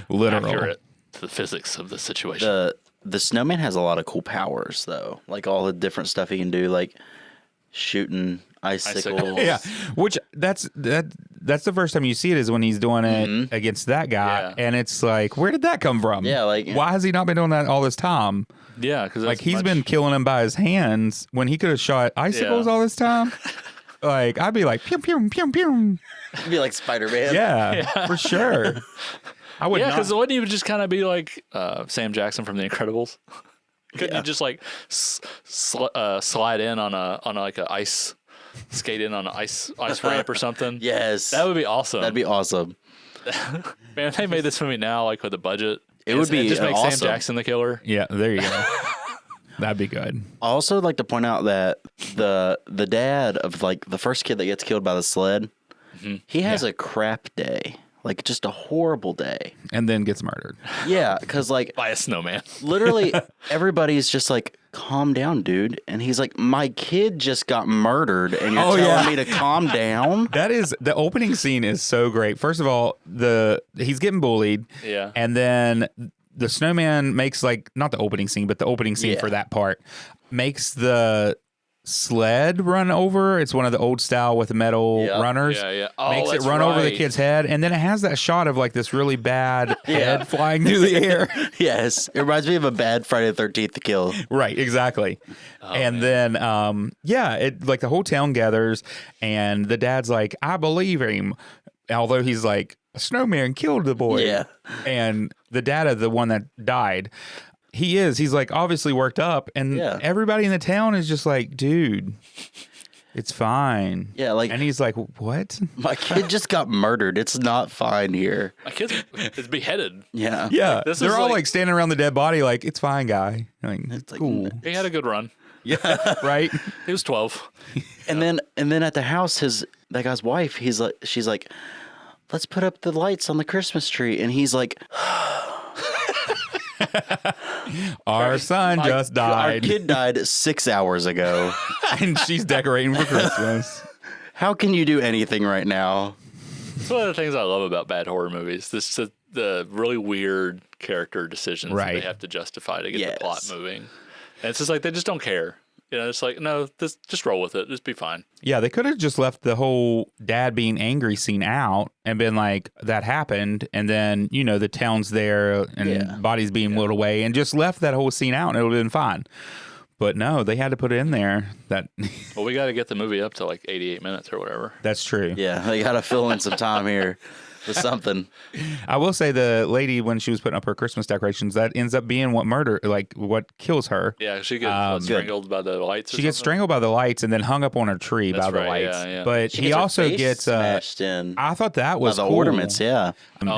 Literal. accurate to the physics of the situation. The snowman has a lot of cool powers though. Like all the different stuff he can do, like shooting icicles. Yeah, which that's the first time you see it is when he's doing it against that guy, Yeah. and it's like, where did that come from? Yeah, like- why has he not been doing that all this time? Yeah, because Like he's been killing him by his hands when he could have shot icicles Yeah. all this time. Like I'd be like, pew pew pew pew. It'd be like Spider-Man. Yeah, for sure. I would Yeah, not. because wouldn't he just kind of be like Sam Jackson from The Incredibles? Couldn't Yeah. you just like slide in on like a ice skate in on an ice ramp or something? Yes. That would be awesome. That'd be awesome. Man, if they made this movie now, like with a budget, It would be just make awesome. Sam Jackson the killer. Yeah, there you go. That'd be good. I also like to point out that the dad of like the first kid that gets killed by the sled, he has a crap day. Like just a horrible day. And then gets murdered. Yeah, because like By a snowman. literally everybody's just like, calm down, dude. And he's like, my kid just got murdered and you're telling me to calm down? That is the opening scene is so great. First of all, he's getting bullied. Yeah. And then the snowman makes like not the opening scene, but the opening scene Yeah. for that part makes the sled run over. It's one of the old style with the metal Yeah. runners. Yeah. Oh, Makes it that's run over the right. kid's head, and then it has that shot of like this really bad head flying through the air. Yes. It reminds me of a bad Friday the 13th kill. Right, exactly. And then, it like the whole town gathers, and the dad's like, I believe him. Although he's like, a snowman killed the boy. Yeah. And the dad of the one that died, he's like obviously worked up, and Yeah. everybody in the town is just like, dude, it's fine. Yeah, like- and he's like, what? My kid just got murdered. It's not fine here. My kid is beheaded. Yeah. Yeah, this they're is all like- like standing around the dead body, like it's fine, guy. Like, it's like, cool. He had a good run. Yeah, right. He was 12. And then at the house, that guy's wife, she's like, let's put up the lights on the Christmas tree. And he's like, Our son just Our died, kid died 6 hours ago. and she's decorating for Christmas. How can you do anything right now? It's one of the things I love about bad horror movies. The really weird character decisions that they have to justify to get the plot moving. And it's just like they just don't care. It's like, no, just roll with it. Just be fine. Yeah, they could have just left the whole dad being angry scene out and been like, that happened. And then, the town's there and bodies being whirled away and just left that whole scene out and it would have been fine. But no, they had to put it in there. Well, we got to get the movie up to like 88 minutes or whatever. That's true. Yeah, they got to fill in some time here with something. I will say the lady, when she was putting up her Christmas decorations, that ends up being what kills her. Yeah, she gets strangled by the lights. She gets strangled by the lights and then hung up on her tree by the lights. Yeah. But he also gets smashed in. I thought that was the cool. ornaments. Yeah,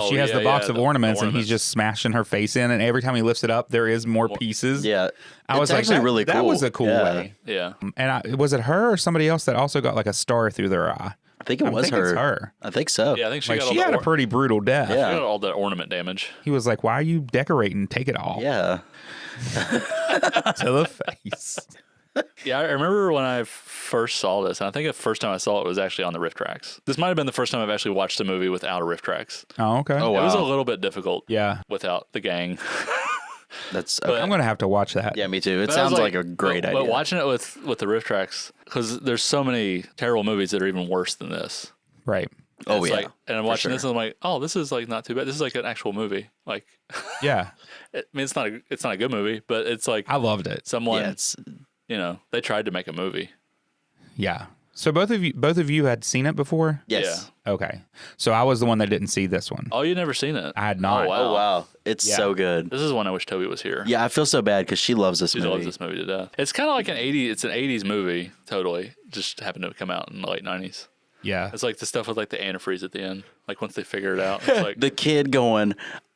she has the box of ornaments, and he's just smashing her face in. And every time he lifts it up, there is more pieces. Yeah, I was actually like, really cool. That was a cool way. Yeah. And was it her or somebody else that also got like a star through their eye? I think it was It's her. her. I think so. Yeah, I think She had a pretty brutal death. Yeah. She got all the ornament damage. He was like, "Why are you decorating? Take it all." Yeah. To the face. Yeah, I remember when I first saw this, and I think the first time I saw it was actually on the riff tracks. This might have been the first time I've actually watched a movie without a riff tracks. Oh, okay. Oh, It was a wow. little bit difficult. Yeah. Without the gang. That's I'm going to have to watch that. yeah, me too. It But I was sounds like a great idea. But watching it with the riff tracks, because there's so many terrible movies that are even worse than this. Right. Oh, It's yeah. like, and I'm watching sure. this and I'm like, oh, this is like not too bad. This is like an actual movie. Like, Yeah. I mean, it's not a good movie, but it's like I loved it. someone, Yeah, it's they tried to make a movie. Yeah. So both of you had seen it before? yes. Okay. So I was the one that didn't see this one. Oh, you never seen it? I had not. Oh, wow. Oh wow, it's Yeah. so good. This is one I wish Toby was here. Yeah, I feel so bad because she loves this She movie. loves this movie to death. It's kind of like it's an 80s movie, totally. Just happened to come out in the late 90s. Yeah. It's like the stuff with like the antifreeze at the end. Like once they figure it out, it's like, The kid going,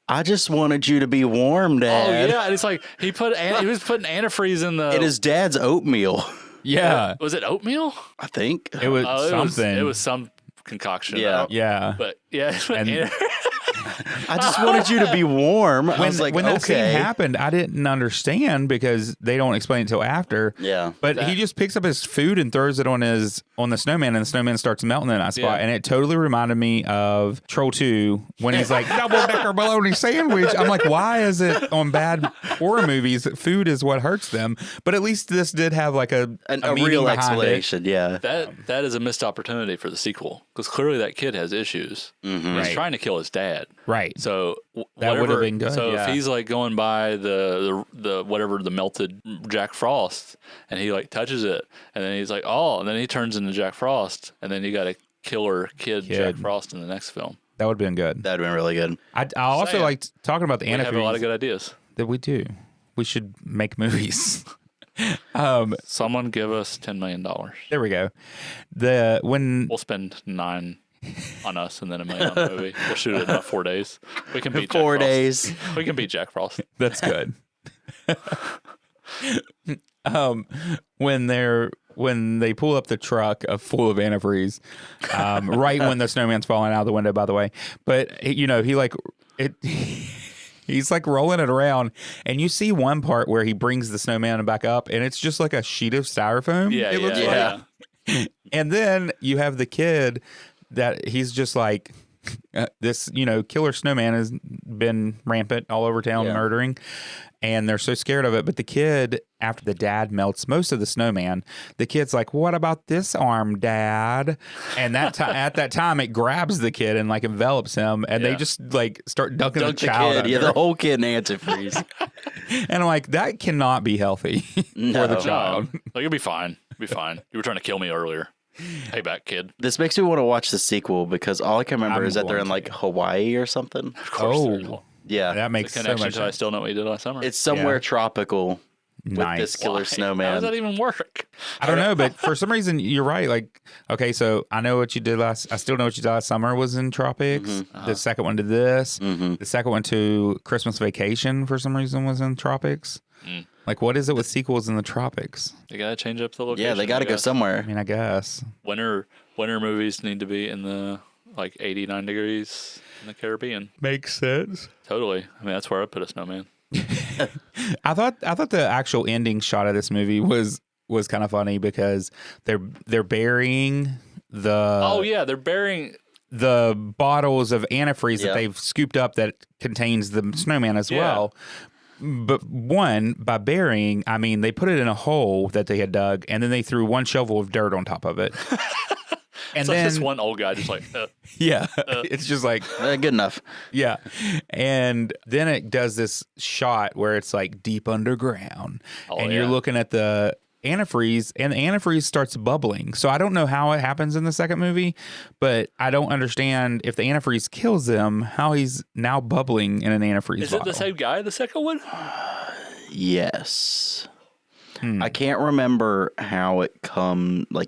"I just wanted you to be warm, oh Dad." yeah, and it's like he was putting antifreeze in the. It is Dad's oatmeal. Yeah. Was it oatmeal? I think. It was Oh, something. It was some concoction. Yeah. I don't- Yeah. But yeah, And- I just wanted you to be warm. I was like, when that okay. scene happened, I didn't understand because they don't explain it until after. Yeah. But he just picks up his food and throws it on the snowman, and the snowman starts melting in that spot. Yeah. And it totally reminded me of Troll 2 when he's like, double decker bologna sandwich. I'm like, why is it on bad horror movies that food is what hurts them? But at least this did have like a meaning real behind explanation. Yeah. that is a missed opportunity for the sequel because clearly that kid has issues. He's trying to kill his dad. Right. So That would have been good, So yeah. if he's like going by the whatever the melted Jack Frost, and he like touches it, and then he's like, oh, and then he turns into Jack Frost, and then you got a killer kid Jack Frost in the next film. That would have been good. That'd been really good. I also Saying. liked talking about the We have a lot of antifreeze good ideas. that we do. We should make movies. Someone give us $10 million. There we go. We'll spend 9 on us and then $1 million on the movie. We'll shoot it in about 4 days. We can beat 4 Jack Frost. days. We can beat Jack Frost. That's good. When they pull up the truck full of antifreeze, right when the snowman's falling out of the window, by the way, but he's like rolling it around, and you see one part where he brings the snowman back up, and it's just like a sheet of styrofoam. Yeah, it looks yeah. like. And then you have the kid that he's just like, this, killer snowman has been rampant all over town murdering, and they're so scared of it. But the kid, after the dad melts most of the snowman, the kid's like, "What about this arm, Dad?" And at that time, it grabs the kid and like envelops him, and they just like start dunking the child kid. Yeah, under. the whole kid in antifreeze. And I'm like, that cannot be healthy for the child. Like, it'll be fine. It'll be fine. You were trying to kill me earlier. Payback, kid. This makes me want to watch the sequel because all I can remember I'm is that they're in going like Hawaii or something. Of course. there's Oh, Yeah. that a makes so connection much to I sense. Still Know What You Did Last Summer. It's somewhere Yeah. tropical with Nice. this killer Why? How does snowman. that even work? I don't know, but for some reason you're right. Like, okay, so I know what you did I still know what you did last summer was in tropics. Mm-hmm. The second one to this. The second one to Christmas Vacation for some reason was in tropics. Like, what is it with sequels in the tropics? You gotta change up the location. Yeah, they got to I go guess. somewhere. I mean, I guess. Winter movies need to be in the like 89 degrees in the Caribbean. Makes sense. Totally. I mean, that's where I put a snowman. I thought the actual ending shot of this movie was kind of funny because they're burying the they're burying the bottles of antifreeze that they've scooped up that contains the snowman as well. But by burying, I mean they put it in a hole that they had dug, and then they threw one shovel of dirt on top of it. And it's then like this one old guy just like, it's just like Good enough. yeah. And then it does this shot where it's like deep underground, and you're looking at the antifreeze, and the antifreeze starts bubbling. So I don't know how it happens in the second movie, but I don't understand if the antifreeze kills him, how he's now bubbling in an antifreeze is bottle. it the same guy, the second one? Yes. I can't remember how it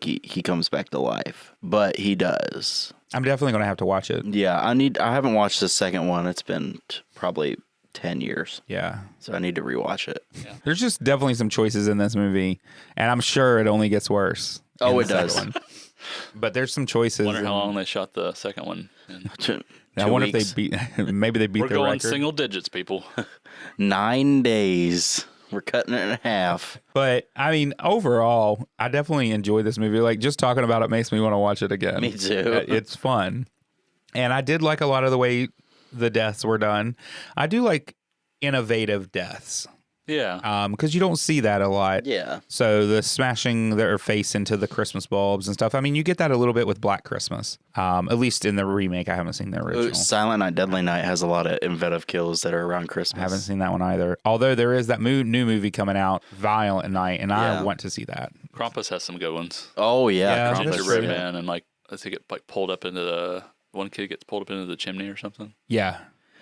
he comes back to life, but he does. I'm definitely going to have to watch it. Yeah, I haven't watched the second one. It's been probably 10 years. Yeah. So I need to rewatch it. Yeah. There's just definitely some choices in this movie, and I'm sure it only gets worse. Oh, in the it does. second one. But there's some choices. Wonder how long they shot the second one. I wonder if maybe they beat We're the going record. single digits, people. 9 days. We're cutting it in half. But I mean, overall, I definitely enjoy this movie. Like just talking about it makes me want to watch it again. Me too. It's fun. And I did like a lot of the way the deaths were done. I do like innovative deaths. Yeah. Because you don't see that a lot. Yeah. So the smashing their face into the Christmas bulbs and stuff. I mean, you get that a little bit with Black Christmas. At least in the remake. I haven't seen the original. Silent Night, Deadly Night has a lot of inventive kills that are around Christmas. I haven't seen that one either. Although there is that new movie coming out, Violent Night, and I want to see that. Krampus has some good ones. Oh, yeah. Yeah, Ginger that's Red true. Man, and like, does he get like pulled up into the one kid gets pulled up into the chimney or something? Yeah.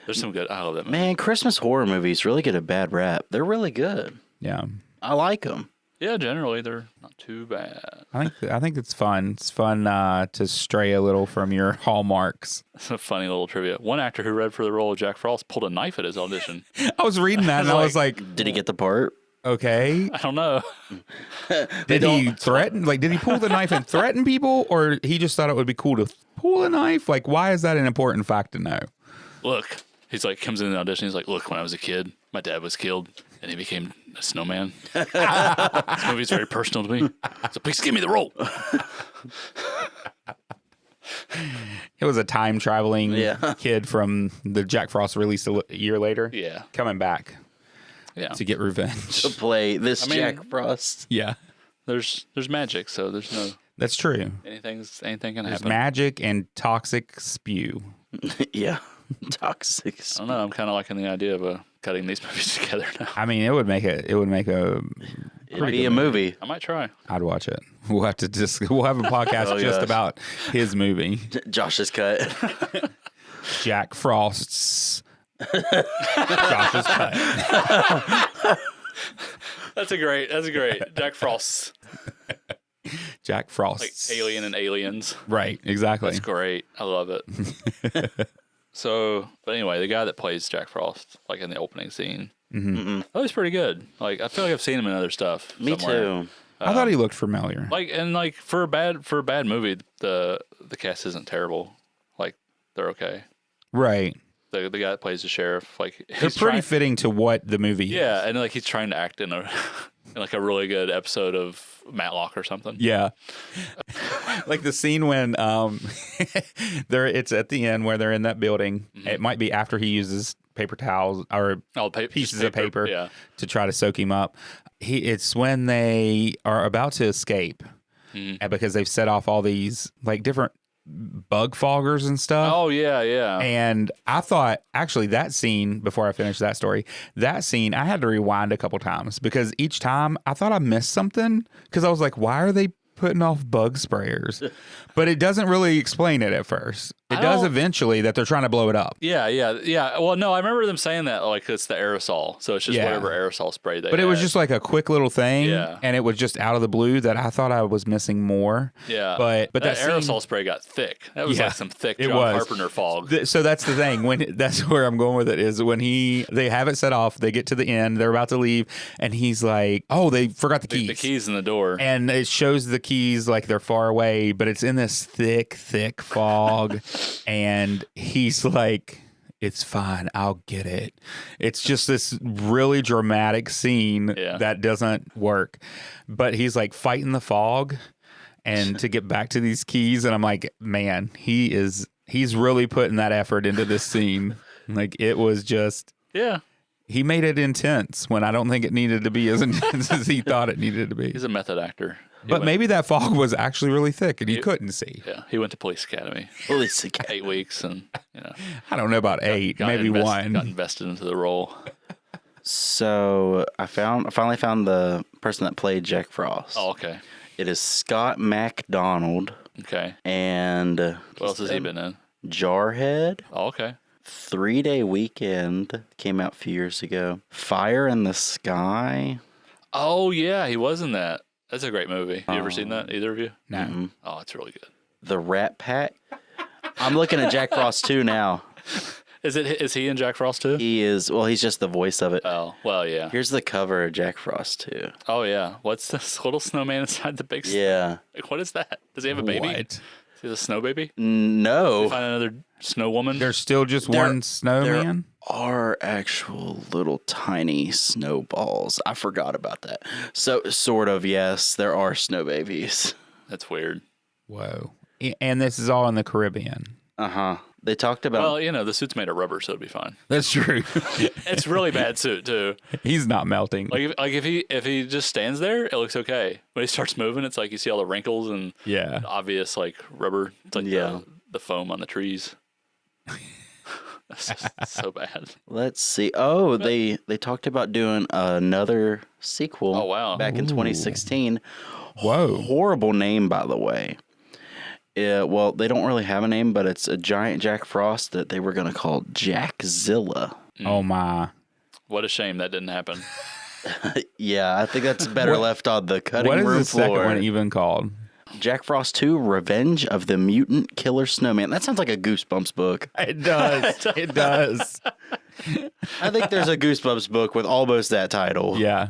There's some good. I love that movie. Man, Christmas horror movies really get a bad rap. They're really good. Yeah. I like them. Yeah, generally they're not too bad. I think it's fun. It's fun to stray a little from your hallmarks. It's a funny little trivia. One actor who read for the role of Jack Frost pulled a knife at his audition. I was reading that and I was like, Did he get the part? okay. I don't know. Did he threaten? Like, did he pull the knife and threaten people, or he just thought it would be cool to pull a knife? Like, why is that an important fact to know? Look, he's like comes in the audition. He's like, look, when I was a kid, my dad was killed, and he became a snowman. This movie's very personal to me, so please give me the role. It was a time traveling Yeah. kid from the Jack Frost release a year later. Yeah, Coming back yeah. to get revenge. To play this mean- Jack Frost. Yeah. There's magic, so there's no That's true. anything can There's happen. magic and toxic spew. Yeah. Toxic. I don't know. I'm kind of liking the idea of cutting these movies together now. I mean, it would make a It'd be a movie. I might try. I'd watch it. We'll have a podcast Oh, just gosh. about his movie, Josh's cut. Jack Frost's. Josh's cut. That's a great. Jack Frost, Jack like Frost's. Alien and Aliens. Right, exactly. That's great. I love it. So, but anyway, the guy that plays Jack Frost, like in the opening scene, oh, he's pretty good. Like I feel like I've seen him in other stuff. Me somewhere. too. I thought he looked familiar. Like for a bad movie, the cast isn't terrible. Like they're okay. Right. The guy that plays the sheriff, like They're he's pretty trying, fitting to what the movie is. yeah, and like he's trying to act in a in like a really good episode of Matlock or something. Yeah. Like the scene when it's at the end where they're in that building. It might be after he uses paper towels or pieces of paper Yeah. to try to soak him up. It's when they are about to escape because they've set off all these like different bug foggers and stuff. Oh yeah. And I thought, actually, that scene, before I finish that story, that scene, I had to rewind a couple times because each time I thought I missed something because I was like, why are they putting off bug sprayers? But it doesn't really explain it at first. It does eventually that they're trying to blow it up. Yeah. Well, no, I remember them saying that like it's the aerosol, so it's just Yeah. whatever aerosol spray they. But it was had. just like a quick little thing, Yeah. and it was just out of the blue that I thought I was missing more. Yeah, But that scene- aerosol spray got thick. That was Yeah, like some thick it John was. Carpenter fog. So that's the thing. That's where I'm going with it is when they have it set off, they get to the end, they're about to leave, and he's like, "Oh, they forgot the keys." The keys in the door. And it shows the keys like they're far away, but it's in this thick fog, and he's like, it's fine. I'll get it. It's just this really dramatic scene that doesn't work. But he's like fighting the fog and to get back to these keys. And I'm like, man, he's really putting that effort into this scene. Like, it was just, he made it intense when I don't think it needed to be as intense as he thought it needed to be. He's a method actor. But maybe that fog was actually really thick and he couldn't see. Yeah, he went to police academy. 8 weeks, and I don't know about 8, maybe 1. Got invested into the role. So I finally found the person that played Jack Frost. Oh, okay. It is Scott MacDonald. Okay. And what else has he been in? Jarhead. Oh, okay. 3-Day Weekend came out a few years ago. Fire in the Sky. Oh yeah, he was in that. That's a great movie. You ever seen that? Either of you? No. Mm-hmm. Oh, it's really good. The Rat Pack. I'm looking at Jack Frost 2 now. Is he in Jack Frost too? He is. Well, he's just the voice of it. Oh, well, yeah. Here's the cover of Jack Frost 2. Oh yeah. What's this little snowman inside the big? Yeah. Like, what is that? Does he have a baby? What? Is he a snow baby? No. Find another snow woman. There's still just one snowman? There are actual little tiny snowballs. I forgot about that. So, sort of, yes, there are snow babies. That's weird. Whoa. And this is all in the Caribbean. Uh-huh. They talked about... Well, the suit's made of rubber, so it'll be fine. That's true. It's a really bad suit, too. He's not melting. If he just stands there, it looks okay. When he starts moving, it's like you see all the wrinkles and Yeah. the obvious like rubber. It's like the foam on the trees. That's just so bad. Let's see. Oh, they talked about doing another sequel. Oh, wow. Back in 2016. Whoa. Horrible name, by the way. Well, they don't really have a name, but it's a giant Jack Frost that they were going to call Jackzilla. Oh, my. What a shame that didn't happen. Yeah, I think that's better left on the cutting room floor. What is the second one even called? Jack Frost 2, Revenge of the Mutant Killer Snowman. That sounds like a Goosebumps book. It does. It does. I think there's a Goosebumps book with almost that title. Yeah.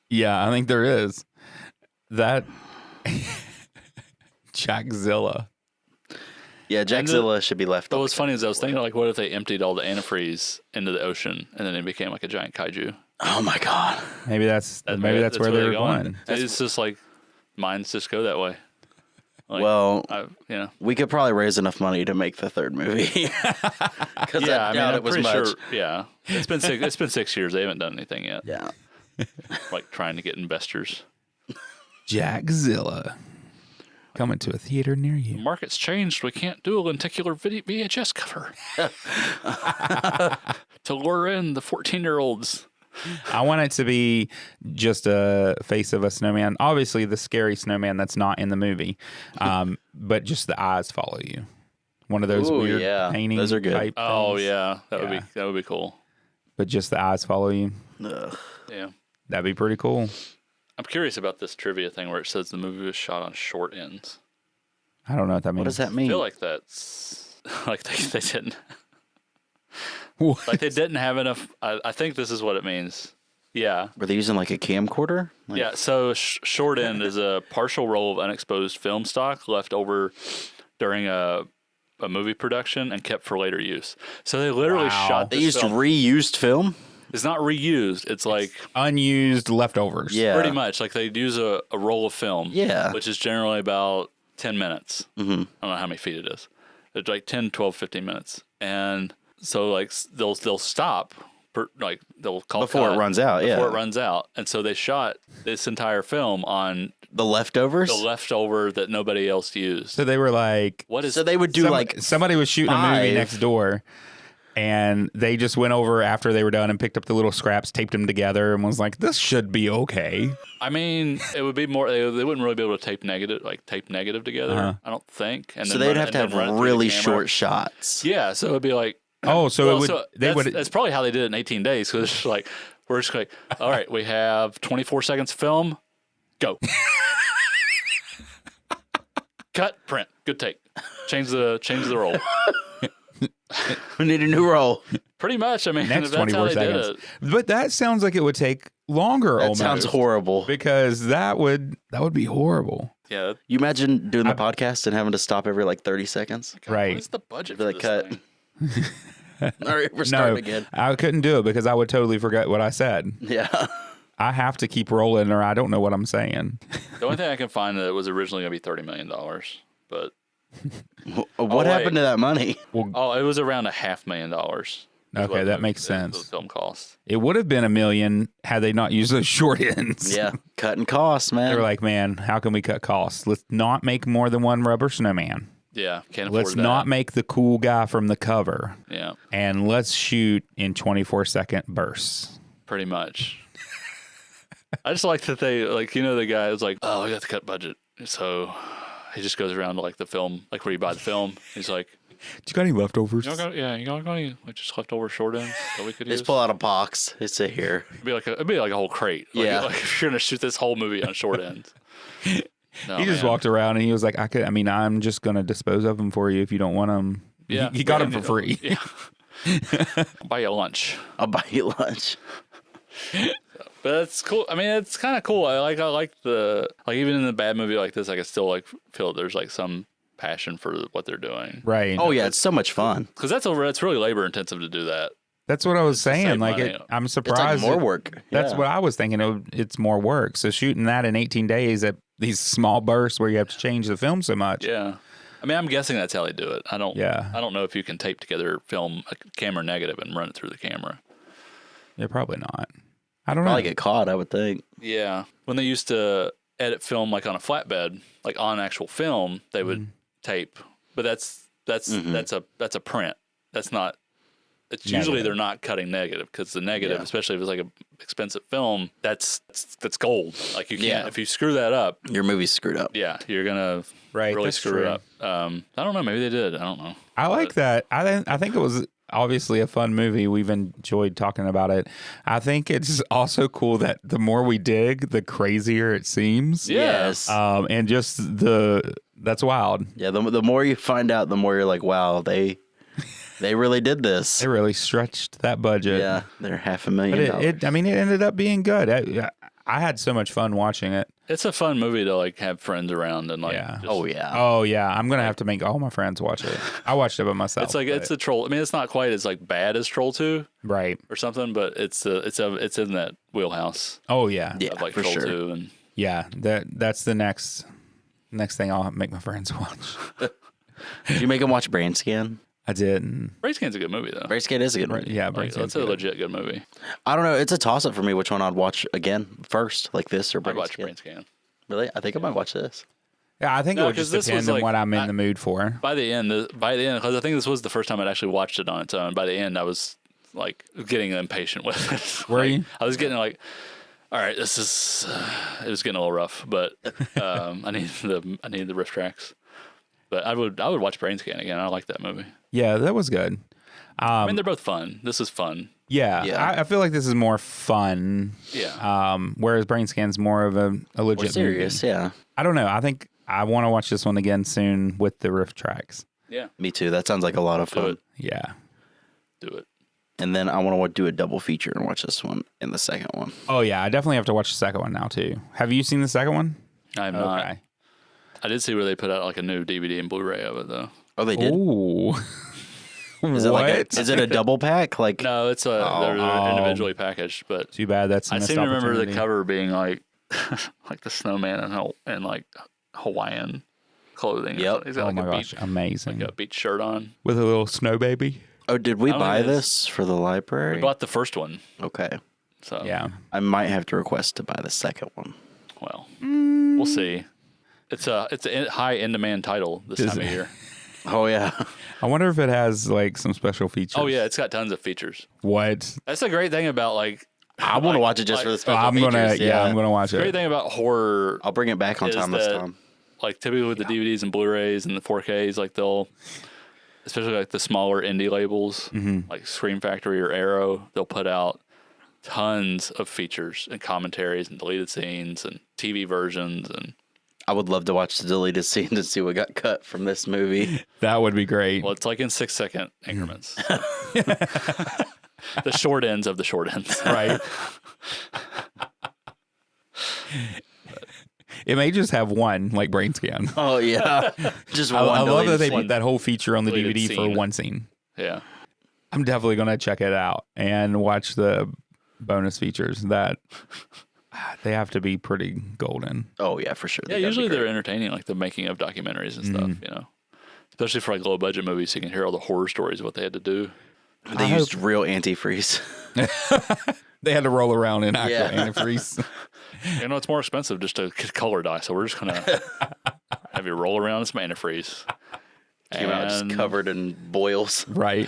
Yeah, I think there is. That... Jackzilla. Yeah, Jackzilla should be left. What was funny is I was thinking, like, what if they emptied all the antifreeze into the ocean and then it became like a giant kaiju? Oh my god! Maybe that's where they're going. It's just like minds just go that way. Like, well, we could probably raise enough money to make the third movie. Because I doubt it was much. Sure, yeah, it's been 6 years. They haven't done anything yet. Yeah, like trying to get investors. Jackzilla. Coming to a theater near you. The market's changed. We can't do a lenticular VHS cover to lure in the 14-year-olds. I want it to be just a face of a snowman. Obviously, the scary snowman that's not in the movie, but just the eyes follow you. One of those weird painting. Those are good. Type oh things. yeah, that would be cool. But just the eyes follow you. Ugh. Yeah, that'd be pretty cool. I'm curious about this trivia thing where it says the movie was shot on short ends. I don't know what that means. What does that mean? I feel like that's like they didn't. What? Like they didn't have enough. I think this is what it means. Yeah. Were they using like a camcorder? Yeah. So short end is a partial roll of unexposed film stock left over during a movie production and kept for later use. So they literally shot. They used reused film. It's not reused. It's like unused leftovers. Yeah. Pretty much. Like they'd use a roll of film. Yeah. Which is generally about 10 minutes. Mm-hmm. I don't know how many feet it is. It's like 10, 12, 15 minutes. And so like they'll stop. They'll call before it runs out. Before it runs out. And so they shot this entire film on the leftovers? The leftover that nobody else used. So they were like... What is? So they would do somebody was shooting a movie next door. And they just went over after they were done and picked up the little scraps, taped them together, and was like, "This should be okay." I mean, it would be more. They wouldn't really be able to tape negative together. Uh-huh. I don't think. And so they'd have to have really short shots. Yeah, so it'd be like. That's probably how they did it in 18 days. Because it's like we're just like, all right, we have 24 seconds of film, go. Cut, print, good take. Change the roll. We need a new roll. Pretty much. I mean, next that's 24 how they seconds. did it. But that sounds like it would take longer. That sounds horrible. Because that would be horrible. Yeah. You imagine doing the podcast and having to stop every like 30 seconds? God, right. What's the budget for for this cut? thing? All right, we're starting again. I couldn't do it because I would totally forget what I said. Yeah. I have to keep rolling or I don't know what I'm saying. The only thing I can find that was originally going to be $30 million, but What happened to that money? it was around $500,000. Okay, that makes sense. The film cost. It would have been $1 million had they not used those short ends. Yeah, cutting costs, man. They were like, man, how can we cut costs? Let's not make more than one rubber snowman. Yeah, can't afford Let's that. not make the cool guy from the cover. Yeah, And let's shoot in 24-second bursts. pretty much. I just like that they the guy was like, oh, we got to cut budget, so he just goes around to like the film, like where you buy the film. He's like, You got any leftovers? you got any like just leftover short ends that we could use? Just pull out a box. It's a here. It'd be like a whole crate. Like, Yeah. like if you're gonna shoot this whole movie on short ends. No, He just man. walked around and he was like, I'm just going to dispose of them for you if you don't want them. Yeah, He got them for free. Yeah. I'll buy you lunch. I'll buy you lunch. But that's cool. I mean, it's kind of cool. I like the even in a bad movie like this, I can still like feel there's like some passion for what they're doing. Right. Oh yeah, it's so much fun. Because that's really labor intensive to do that. That's what I was saying. save Like, money. I'm It's like surprised. more work. That's Yeah. what I was thinking. It's more work. So shooting that in 18 days at these small bursts where you have to change the film so much. Yeah. I mean, I'm guessing that's how they do it. I don't know if you can tape together film a camera negative and run it through the camera. Yeah, probably not. I don't know. Probably get caught, I would think. Yeah. When they used to edit film like on a flatbed, like on actual film, they would tape. But that's a print. That's not. It's usually Negative. they're not cutting negative because the negative, especially if it's like a expensive film, that's gold. Like you can't if you screw that up, Your movie's screwed up. yeah, you're gonna Right, really that's screw true. it up. I don't know. Maybe they did. I don't know. I like that. I think it was obviously a fun movie. We've enjoyed talking about it. I think it's also cool that the more we dig, the crazier it seems. Yeah. Yes. And just that's wild. Yeah, the more you find out, the more you're like, wow, they really did this. They really stretched that budget. Yeah, they're But $500,000. I mean, it ended up being good. I had so much fun watching it. It's a fun movie to like have friends around and like. Yeah. just- Oh yeah. Oh yeah, I'm gonna have to make all my friends watch it. I watched it by myself. It's like it's a Troll. I mean, it's not quite as like bad as Troll 2 right. or something, but it's in that wheelhouse Oh yeah, Yeah, of like for Troll sure. 2 and yeah. That's the next thing I'll make my friends watch. Did you make them watch Brain Scan? I didn't. Brain Scan's a good movie though. Brain Scan is a good movie. Yeah, Like, Brain that's Scan's a good. legit good movie. I don't know. It's a toss up for me which one I'd watch again first, like this or I Brain watched Scan. Brain Scan. Really? I think I might watch this. Yeah, I think No, it would 'cause just this was depend on like- what I'm in the mood for. By the end, because I think this was the first time I'd actually watched it on its own. By the end, I was like getting impatient with it. Were Like, you? I was getting like, all right, this is. It was getting a little rough, but I need the riff tracks. But I would watch Brain Scan again. I like that movie. Yeah, that was good. I mean, they're both fun. This is fun. Yeah, Yeah. I feel like this is more fun. Yeah. Whereas Brain Scan's more of a More legit serious, movie. yeah. I don't know. I think I want to watch this one again soon with the riff tracks. Yeah. Me too. That sounds like a lot of Do fun. it. Yeah. Do it. And then I want to do a double feature and watch this one and the second one. Oh yeah, I definitely have to watch the second one now too. Have you seen the second one? I'm not. I did see where they put out like a new DVD and Blu-ray of it though. Oh, they did? Ooh. Is it is it a double pack? Like No, it's they're individually packaged, but Too bad. That's a I missed seem to remember the opportunity. cover being like like the snowman and like Hawaiian clothing. Yep. He's got Oh like my a gosh, beach, amazing. like a beach shirt on. With a little snow baby. Oh, did we I don't buy think it's- this for the library? We bought the first one, Okay. so Yeah. I might have to request to buy the second one. well, we'll see. It's a high in demand title this Is time of it? year. Oh yeah. I wonder if it has like some special features. Oh yeah, it's got tons of features. What? That's the great thing about like I want to watch it just for the special I'm gonna features. I'm gonna watch the great it. thing about horror. I'll bring it back on Is time this that- time. Like typically with the DVDs and Blu-rays and the 4Ks, like they'll, especially like the smaller indie labels, like Scream Factory or Arrow, they'll put out tons of features and commentaries and deleted scenes and TV versions and I would love to watch the deleted scene to see what got cut from this movie. That would be great. well, it's like in 6-second increments. The short ends of the short ends. Right. It may just have one, like Brain Scan. Oh yeah. Just I one love that deleted they scene. put that whole feature on the deleted DVD for scene. one scene. Yeah. I'm definitely going to check it out and watch the bonus features. That they have to be pretty golden. Oh yeah, for sure. Yeah, usually they're entertaining, like the making of documentaries and stuff. You know, especially for like low budget movies, so you can hear all the horror stories of what they had to do. They used real antifreeze. They had to roll around in actual antifreeze. You know, it's more expensive just to color dye, so we're just gonna have you roll around in some antifreeze. Came out just covered in boils. Right.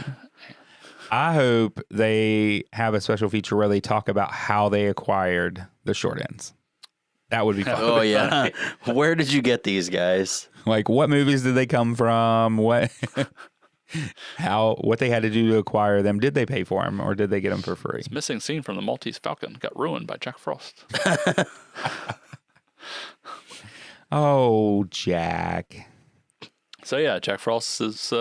I hope they have a special feature where they talk about how they acquired the short ends. That would be fun. Oh yeah. Where did you get these guys? Like, what movies did they come from? What they had to do to acquire them? Did they pay for them, or did they get them for free? This missing scene from the Maltese Falcon got ruined by Jack Frost. Oh, Jack. So yeah, Jack Frost is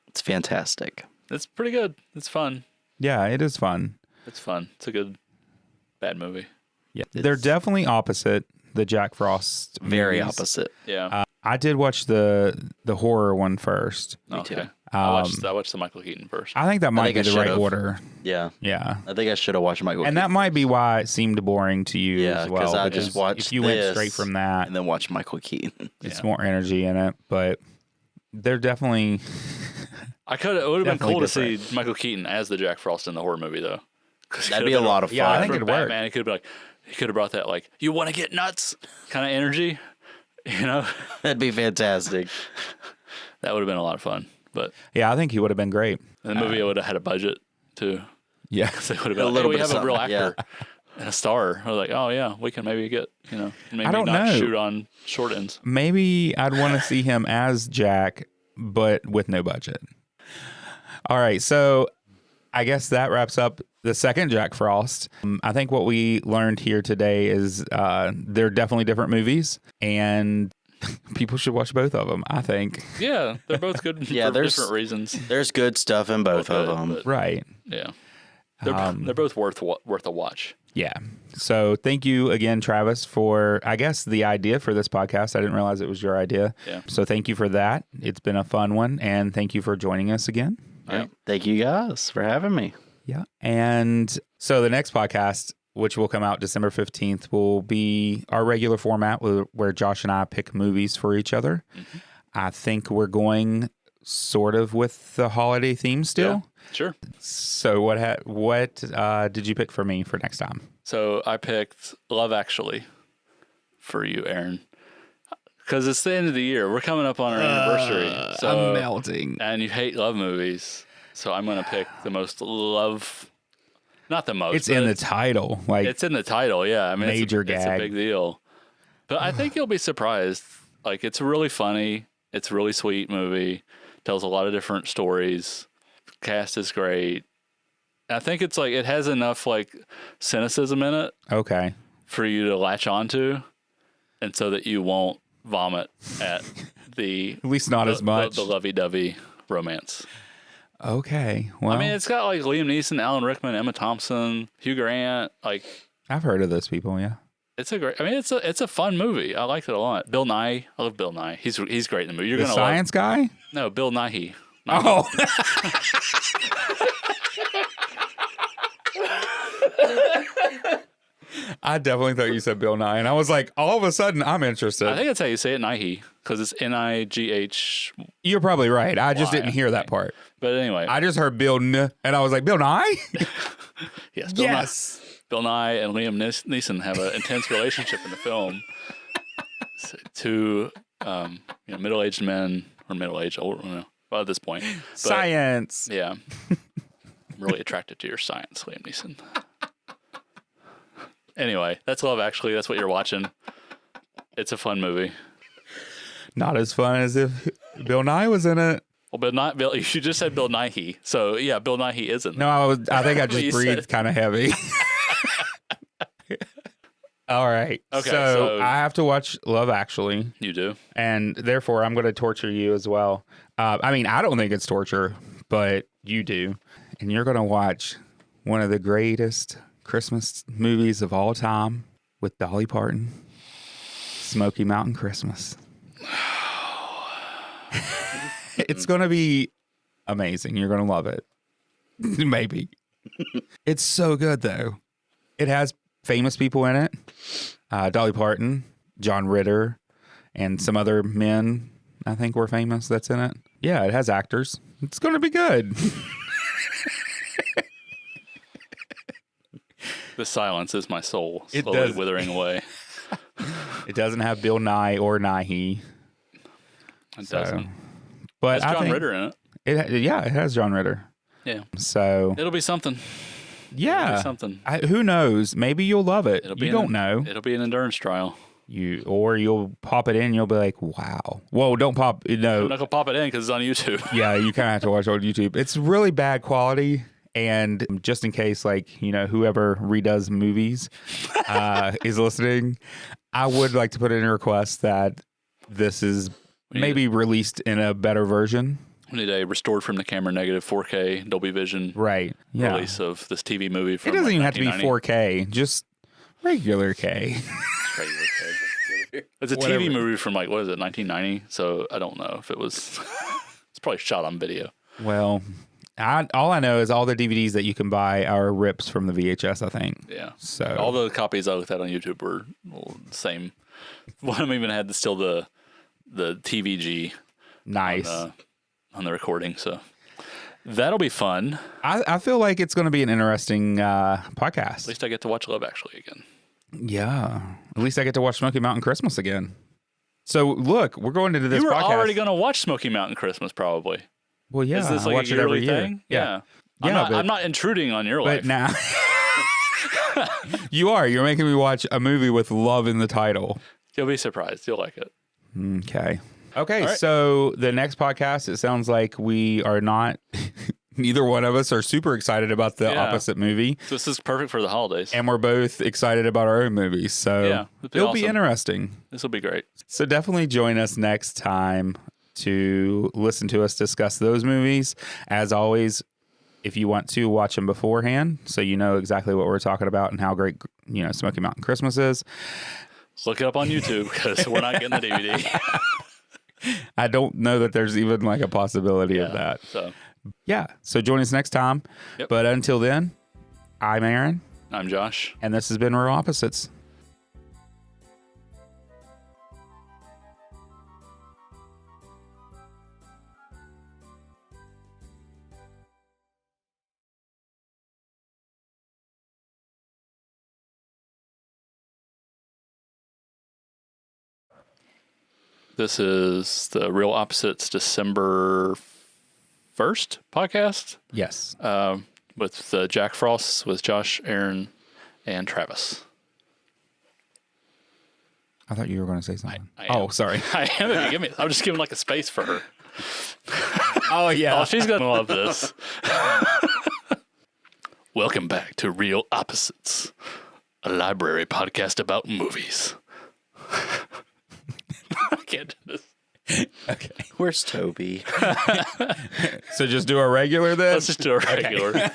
It's fantastic. it's pretty good. It's fun. Yeah, it is fun. It's fun. It's a good bad movie. Yeah, they're definitely opposite the Jack Frost. Very movies. opposite. Yeah. I did watch the horror one first. Me too. I watched the Michael Keaton first. I think that might be I the right should've. order. Yeah. Yeah. I think I should have watched Michael And Keaton that might be why it seemed boring to you Yeah, as well. 'cause I because just watched if you went this straight from that, and then watch Michael Keaton. it's more energy in it. But they're definitely It would have been cool to see different. Michael Keaton as the Jack Frost in the horror movie though. That'd be a lot of fun. Yeah, I think For it'd work. Batman, he could have brought that like, you want to get nuts kind of energy, you know? That'd be fantastic. That would have been a lot of fun. But Yeah, I think he would have been great. the movie would have had a budget too. Yeah. They would have been A like, little hey, we bit of have a real something, actor and a star. We're like, oh yeah, we can maybe get, maybe I don't not know. shoot on short ends. Maybe I'd want to see him as Jack, but with no budget. All right, so I guess that wraps up the second Jack Frost. I think what we learned here today is they're definitely different movies, and people should watch both of them, I think. Yeah, they're both good Yeah, for there's- different reasons. There's good stuff in both of them. But, Right. yeah, they're both worth a watch. Yeah. So thank you again, Travis, for, I guess, the idea for this podcast. I didn't realize it was your idea. Yeah. So thank you for that. It's been a fun one, and thank you for joining us again. Yeah. Thank you guys for having me. Yeah. And so the next podcast, which will come out December 15th, will be our regular format where Josh and I pick movies for each other. Mm-hmm. I think we're going sort of with the holiday theme still. Yeah, sure. So what did you pick for me for next time? So I picked Love Actually for you, Aaron, because it's the end of the year. We're coming up on our anniversary. So, I'm melting. and you hate love movies, so I'm going to pick the most love. Not the most. It's but in the title. Like, It's in the title, yeah. I mean, Major it's a gag. big deal. But I think you'll be surprised. Like, it's really funny. It's a really sweet movie. Tells a lot of different stories. Cast is great. I think it's like it has enough like cynicism in it okay. for you to latch onto, and so that you won't vomit at the At least not as much. the lovey-dovey romance. Okay. Well, I mean, it's got like Liam Neeson, Alan Rickman, Emma Thompson, Hugh Grant. Like, I've heard of those people. Yeah. it's a great. I mean, it's a fun movie. I liked it a lot. Bill Nye. I love Bill Nye. He's great in the movie. You're The gonna science guy? love. No, Bill Nighy. Oh. I definitely thought you said Bill Nye, and I was like, all of a sudden, I'm interested. I think that's how you say it, Nighy, because it's Nigh. You're probably right. I just Why? didn't hear that part. But anyway, I just heard Bill N, and I was like, Bill Nye? yes, Yes. Bill Nye and Liam Neeson have an intense relationship in the film. So, two middle-aged men, or middle-aged, old, I don't know, well, at this point. But, Science. Yeah. I'm really attracted to your science, Liam Neeson. Anyway, that's Love Actually. That's what you're watching. It's a fun movie. Not as fun as if Bill Nye was in it. Well, Bill. You just said Bill Nighy. So yeah, Bill Nighy isn't. No, I think I just You breathed said- kind of heavy. All right. Okay, So so- I have to watch Love Actually, You do. and therefore I'm going to torture you as well. I mean, I don't think it's torture, but you do. And you're going to watch one of the greatest Christmas movies of all time with Dolly Parton, Smoky Mountain Christmas. It's going to be amazing. You're going to love it. Maybe. It's so good, though. It has famous people in it. Dolly Parton, John Ritter, and some other men I think were famous that's in it. Yeah, it has actors. It's going to be good. The silence is my soul slowly does. withering away. It doesn't have Bill Nye or Nighy. It doesn't. But It's John Ritter in it. It has John Ritter. Yeah. So It'll be something. yeah, It'll be something. Who knows? Maybe you'll love it. You don't know. It'll be an endurance trial. You'll pop it in. You'll be like, wow. Whoa! Don't pop. No. I'm not gonna pop it in because it's on YouTube. Yeah, you kind of have to watch it on YouTube. It's really bad quality. And just in case, like, you know, whoever redoes movies is listening, I would like to put in a request that this is maybe released in a better version. We need a restored from the camera negative 4K Dolby Vision release of this TV movie from It doesn't even have to be 1990. 4K, just regular K. Regular K. It's a TV movie from like, what is it, 1990? So I don't know if it was, it's probably shot on video. Well, all I know is all the DVDs that you can buy are rips from the VHS, I think. Yeah. So all the copies I looked at on YouTube were the same. One of them even had still the TVG nice on the recording. So that'll be fun. I feel like it's going to be an interesting podcast. At least I get to watch Love Actually again. Yeah. At least I get to watch Smoky Mountain Christmas again. So look, we're going into this You were podcast. already going to watch Smoky Mountain Christmas probably. Well, yeah. Is this like I watch a it every yearly year. thing? Yeah. I'm not intruding on your life. But now you are. You're making me watch a movie with love in the title. You'll be surprised. You'll like it. Okay. Okay. All right. So the next podcast, it sounds like we are not. Neither one of us are super excited about the opposite movie. So this is perfect for the holidays. And we're both excited about our own movies. So it'll be interesting. This will be great. So definitely join us next time to listen to us discuss those movies. As always, if you want to watch them beforehand, so you know exactly what we're talking about and how great, you know, Smoky Mountain Christmas is. Look it up on YouTube because we're not getting the DVD. I don't know that there's even like a possibility of that. So join us next time. Yep. But until then, I'm Aaron. I'm Josh. And this has been Real Opposites. This is the Real Opposites December 1st podcast. Yes. With Jack Frost, with Josh, Aaron, and Travis. I thought you were going to say something. I am. Oh, sorry. I am. If you give me, I'm just giving like a space for her. Oh, yeah. Oh, she's going to love this. Welcome back to Real Opposites, a library podcast about movies. I can't do this. Okay. Where's Toby? So just do a regular then? Let's just do a regular.